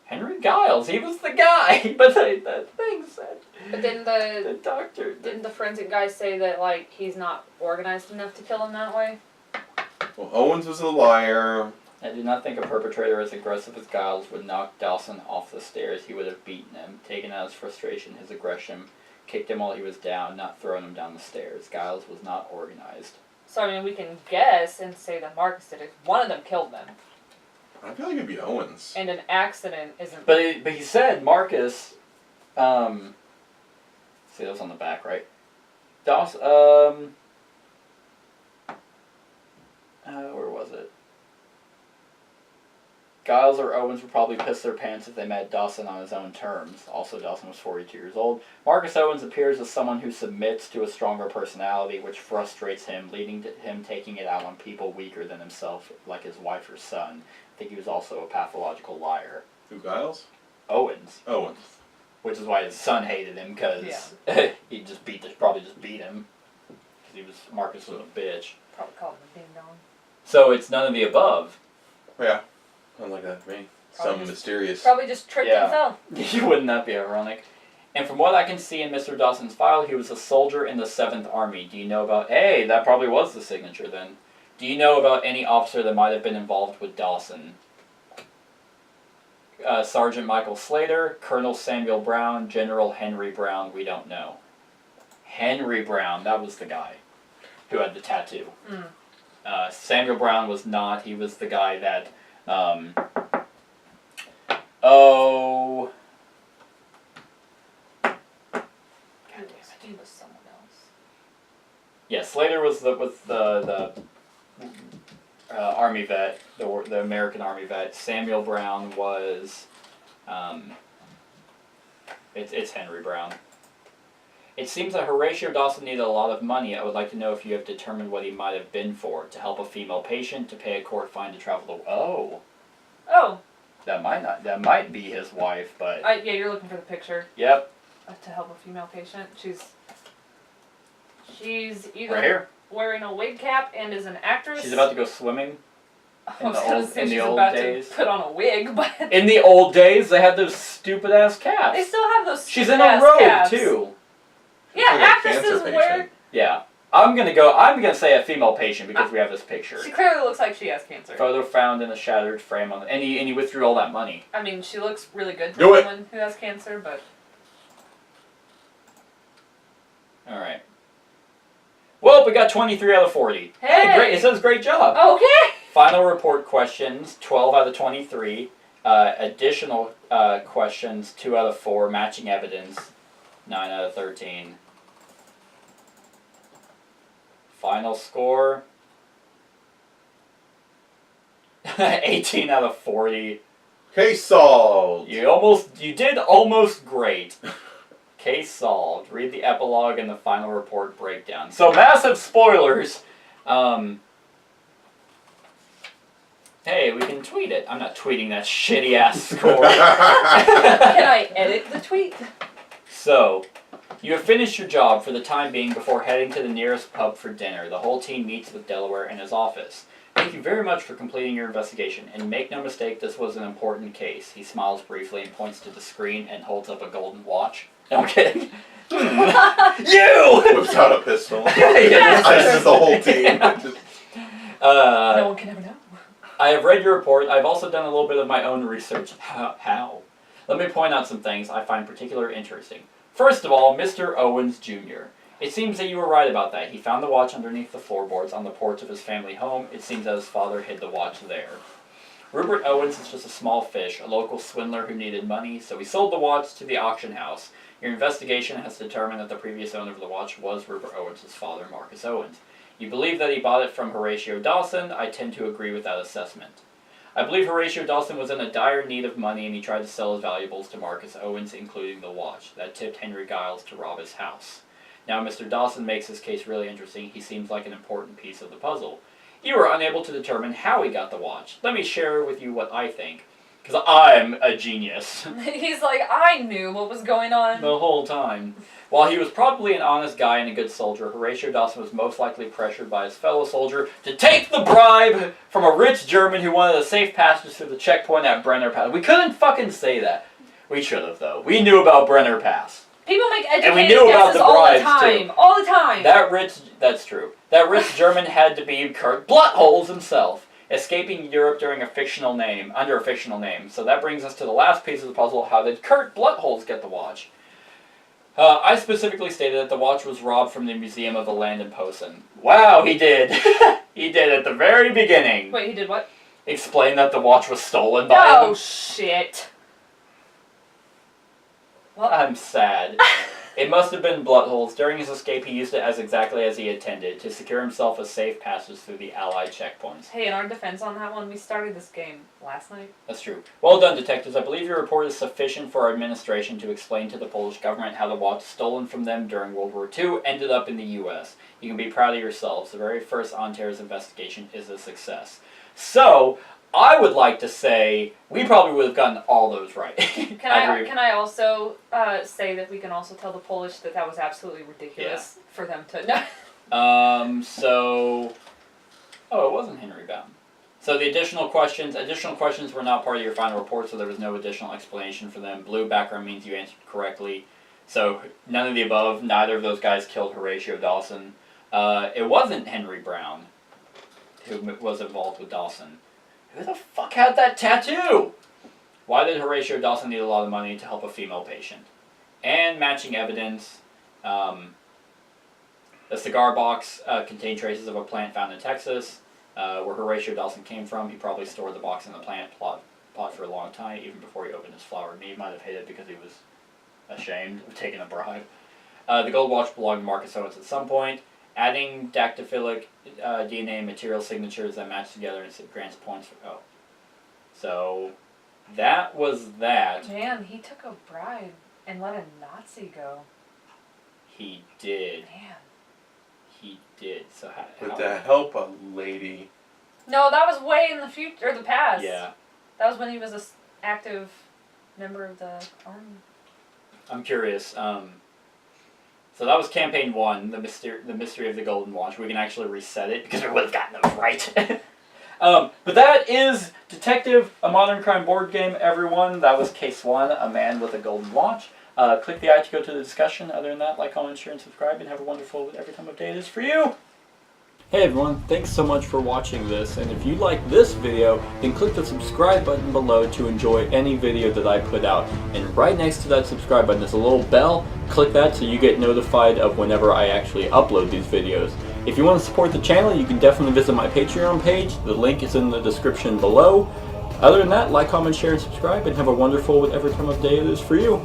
Henry Giles, he was the guy, but the thing said.
But didn't
The doctor.
didn't the forensic guy say that he's not organized enough to kill him that way?
Well, Owens was a liar.
I do not think a perpetrator as aggressive as Giles would knock Dawson off the stairs. He would have beaten him, taken out his frustration, his aggression, kicked him while he was down, not thrown him down the stairs. Giles was not organized.
So, I mean, we can guess and say that Marcus did it. One of them killed them.
I feel like it'd be Owens.
And an accident isn't...
But he said Marcus, see, that was on the back, right? Dawson, where was it? Giles or Owens would probably piss their pants if they met Dawson on his own terms. Also, Dawson was 42 years old. Marcus Owens appears as someone who submits to a stronger personality, which frustrates him, leading to him taking it out on people weaker than himself, like his wife or son. I think he was also a pathological liar.
Who, Giles?
Owens.
Owens.
Which is why his son hated him, because he just probably just beat him. Because Marcus was a bitch.
Probably called him a ding-dong.
So it's none of the above.
Yeah. Sounds like that to me. Some mysterious...
Probably just tripped and fell.
Wouldn't that be ironic? And from what I can see in Mr. Dawson's file, he was a soldier in the 7th Army. Do you know about... Hey, that probably was the signature then. Do you know about any officer that might have been involved with Dawson? Sergeant Michael Slater, Colonel Samuel Brown, General Henry Brown, we don't know. Henry Brown, that was the guy who had the tattoo. Samuel Brown was not. He was the guy that... God damn it.
He was someone else.
Yeah, Slater was the Army vet, the American Army vet. Samuel Brown was, it's Henry Brown. It seems that Horatio Dawson needed a lot of money. I would like to know if you have determined what he might have been for. To help a female patient, to pay a court fine, to travel the... Oh. That might be his wife, but...
Yeah, you're looking for the picture.
Yep.
To help a female patient. She's either
Right here.
wearing a wig cap and is an actress.
She's about to go swimming.
I was going to say she's
old
about
days.
to put on a wig, but...
In the old days, they had those stupid-ass caps.
They still have those
She's in a robe,
caps.
too.
Yeah,
Like a
actresses
cancer
wear...
patient.
Yeah. I'm gonna say a female patient because we have this picture.
She clearly looks like she has cancer.
Photo found in a shattered frame on and he withdrew all that money.
I mean, she looks really good for
Do it.
someone who has cancer, but...
Alright. Well, we got 23 out of 40.
Hey!
Great. It says great job.
Okay!
Final report questions, 12 out of 23. Additional questions, 2 out of 4. Matching evidence, 9 out of 13. Final score, 18 out of 40.
Case solved.
You did almost great. Case solved. Read the epilogue and the final report breakdown. So massive spoilers. Hey, we can tweet it. I'm not tweeting that shitty ass score.
Can I edit the tweet?
So, you have finished your job for the time being before heading to the nearest pub for dinner. The whole team meets with Delaware in his office. Thank you very much for completing your investigation, and make no mistake, this was an important case. He smiles briefly and points to the screen and holds up a golden watch. No, I'm kidding. You!
Whips out a pistol.
Yes.
Ices the whole team.
No one can ever know.
I have read your report. I've also done a little bit of my own research. How? Let me point out some things I find particularly interesting. First of all, Mr. Owens Jr. It seems that you were right about that. He found the watch underneath the floorboards on the porch of his family home. It seems that his father hid the watch there. Rupert Owens is just a small fish, a local swindler who needed money, so he sold the watch to the auction house. Your investigation has determined that the previous owner of the watch was Rupert Owens' father, Marcus Owens. You believe that he bought it from Horatio Dawson. I tend to agree with that assessment. I believe Horatio Dawson was in a dire need of money and he tried to sell his valuables to Marcus Owens, including the watch. That tipped Henry Giles to rob his house. Now, Mr. Dawson makes his case really interesting. He seems like an important piece of the puzzle. You were unable to determine how he got the watch. Let me share with you what I think, because I'm a genius.
He's like, I knew what was going on.
The whole time. While he was probably an honest guy and a good soldier, Horatio Dawson was most likely pressured by his fellow soldier to take the bribe from a rich German who wanted a safe passage through the checkpoint at Brenner Pass. We couldn't fucking say that. We should have, though. We knew about Brenner Pass.
People make educated
And we knew about
guesses
the
all the
bribes,
time.
too.
All the time.
That's true. That rich German had to be Kurt Bloodholes himself. escaping Europe during under a fictional name. So that brings us to the last piece of the puzzle. How did Kurt Bloodholes get the watch? I specifically stated that the watch was robbed from the Museum of the Land in Posen. Wow, he did. He did at the very beginning.
Wait, he did what?
Explain that the watch was stolen by him.
Oh, shit. Well,
I'm sad. It must have been Bloodholes. During his escape, he used it as exactly as he intended, to secure himself a safe passage through the Allied checkpoints.
hey, in our defense on that one, we started this game last night.
That's true. Well done, detectives. I believe your report is sufficient for our administration to explain to the Polish government how the watch stolen from them during World War II ended up in the U.S. You can be proud of yourselves. The very first Ontaro's investigation is a success. So, I would like to say we probably would have gotten all those right.
Can I also say that we can also tell the Polish that that was absolutely ridiculous for them to know?
Oh, it wasn't Henry Bound. So the additional questions were not part of your final report, so there was no additional explanation for them. Blue background means you answered correctly. So none of the above. Neither of those guys killed Horatio Dawson. It wasn't Henry Brown who was involved with Dawson. Who the fuck had that tattoo? Why did Horatio Dawson need a lot of money to help a female patient? And matching evidence. The cigar box contained traces of a plant found in Texas. Where Horatio Dawson came from, he probably stored the box in the plant pot for a long time, even before he opened his flower. He might have hid it because he was ashamed of taking a bribe. The gold watch belonged to Marcus Owens at some point. Adding dactyphilic DNA material signatures that match together and grants points for... Oh. So, that was that.
Man, he took a bribe and let a Nazi go.
He did.
Man.
He did. So how...
With the help of lady.
No, that was way in the future, or the past.
Yeah.
That was when he was an active member of the army.
I'm curious. So that was campaign 1, the mystery of the Golden Watch. We can actually reset it because we would have gotten those right. But that is Detective, a modern crime board game, everyone. That was case 1, a man with a golden watch. Click the I to go to the discussion. Other than that, like, comment, share, and subscribe, and have a wonderful every time of day it is for you. Hey everyone, thanks so much for watching this, and if you like this video, then click the subscribe button below to enjoy any video that I put out. And right next to that subscribe button is a little bell. Click that so you get notified of whenever I actually upload these videos. If you want to support the channel, you can definitely visit my Patreon page. The link is in the description below. Other than that, like, comment, share, and subscribe, and have a wonderful whatever time of day it is for you.